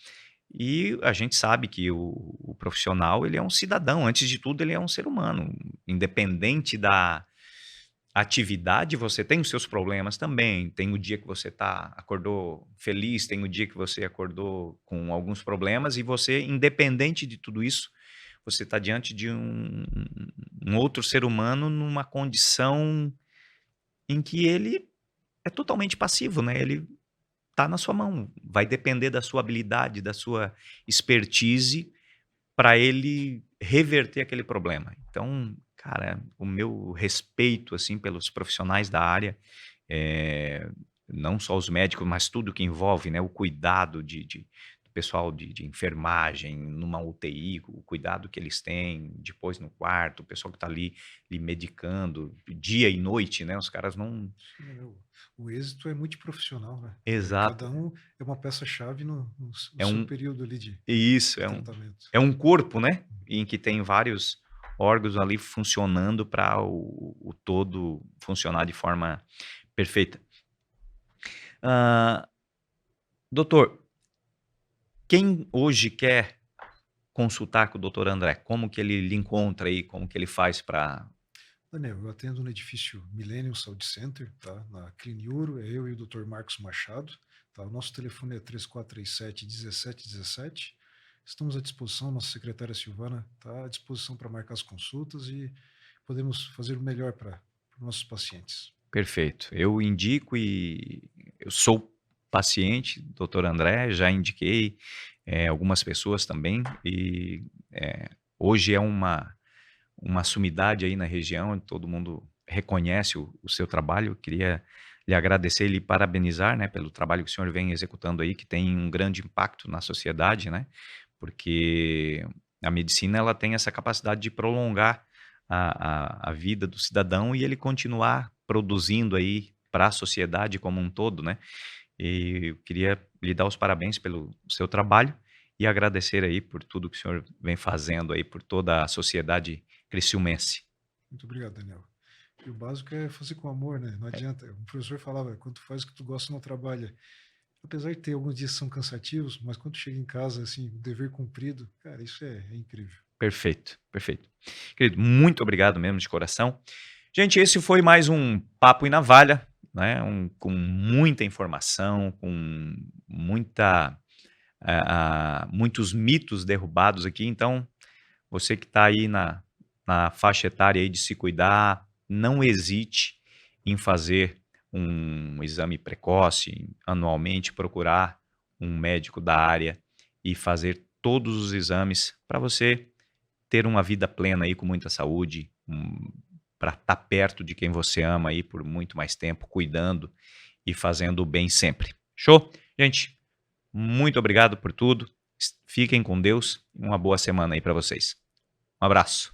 e a gente sabe que o profissional, ele é um cidadão, antes de tudo ele é um ser humano, independente atividade, você tem os seus problemas também. Tem o dia que você acordou feliz, tem o dia que você acordou com alguns problemas, e você, independente de tudo isso, você está diante de um outro ser humano numa condição em que ele é totalmente passivo, né? Ele está na sua mão. Vai depender da sua habilidade, da sua expertise para ele reverter aquele problema. Então, cara, o meu respeito assim pelos profissionais da área, eh, não só os médicos, mas tudo que envolve, né, o cuidado do pessoal de enfermagem numa UTI, o cuidado que eles têm depois no quarto, o pessoal que está ali lhe medicando dia e noite, né? Os caras não. Sim, né, o êxito é multiprofissional, né? Exato. Cada um é uma peça-chave no É seu um período ali Isso, de tratamento. é um corpo, né, em que tem vários órgãos ali funcionando para o todo funcionar de forma perfeita. Hã, doutor, quem hoje quer consultar com o doutor André, como que ele lhe encontra aí, como que ele faz para. Daniel, eu atendo no edifício Millennium Saúde Center, tá? Na Cliniuro, é eu e o Dr. Marcos Machado, tá? O nosso telefone é 3437-1717. Estamos à disposição, nossa secretária Silvana está à disposição para marcar as consultas e podemos fazer o melhor para os nossos pacientes. Perfeito. Eu indico, e eu sou paciente, doutor André, já indiquei, algumas pessoas também, e, hoje é uma sumidade aí na região, todo mundo reconhece o seu trabalho. Eu queria lhe agradecer e lhe parabenizar, né, pelo trabalho que o senhor vem executando aí, que tem um grande impacto na sociedade, né, porque a medicina ela tem essa capacidade de prolongar a vida do cidadão e ele continuar produzindo aí para a sociedade como um todo, né. E eu queria lhe dar os parabéns pelo seu trabalho e agradecer aí por tudo que o senhor vem fazendo aí por toda a sociedade criciumense. Muito obrigado, Daniel. E o básico é fazer com amor, né? Não adianta. O professor falava, quando tu faz o que tu gosta, não trabalha. Apesar de ter alguns dias que são cansativos, mas quando tu chega em casa, assim, o dever cumprido, cara, isso é incrível. Perfeito, perfeito. Querido, muito obrigado mesmo de coração. Gente, esse foi mais um Papo e Navalha, né? Com muita informação, com muitos mitos derrubados aqui. Então, você que está aí na faixa etária aí de se cuidar, não hesite em fazer um exame precoce anualmente, procurar um médico da área e fazer todos os exames para você ter uma vida plena aí com muita saúde, para estar perto de quem você ama aí por muito mais tempo, cuidando e fazendo o bem sempre. Show? Gente, muito obrigado por tudo. Fiquem com Deus e uma boa semana aí para vocês. Um abraço.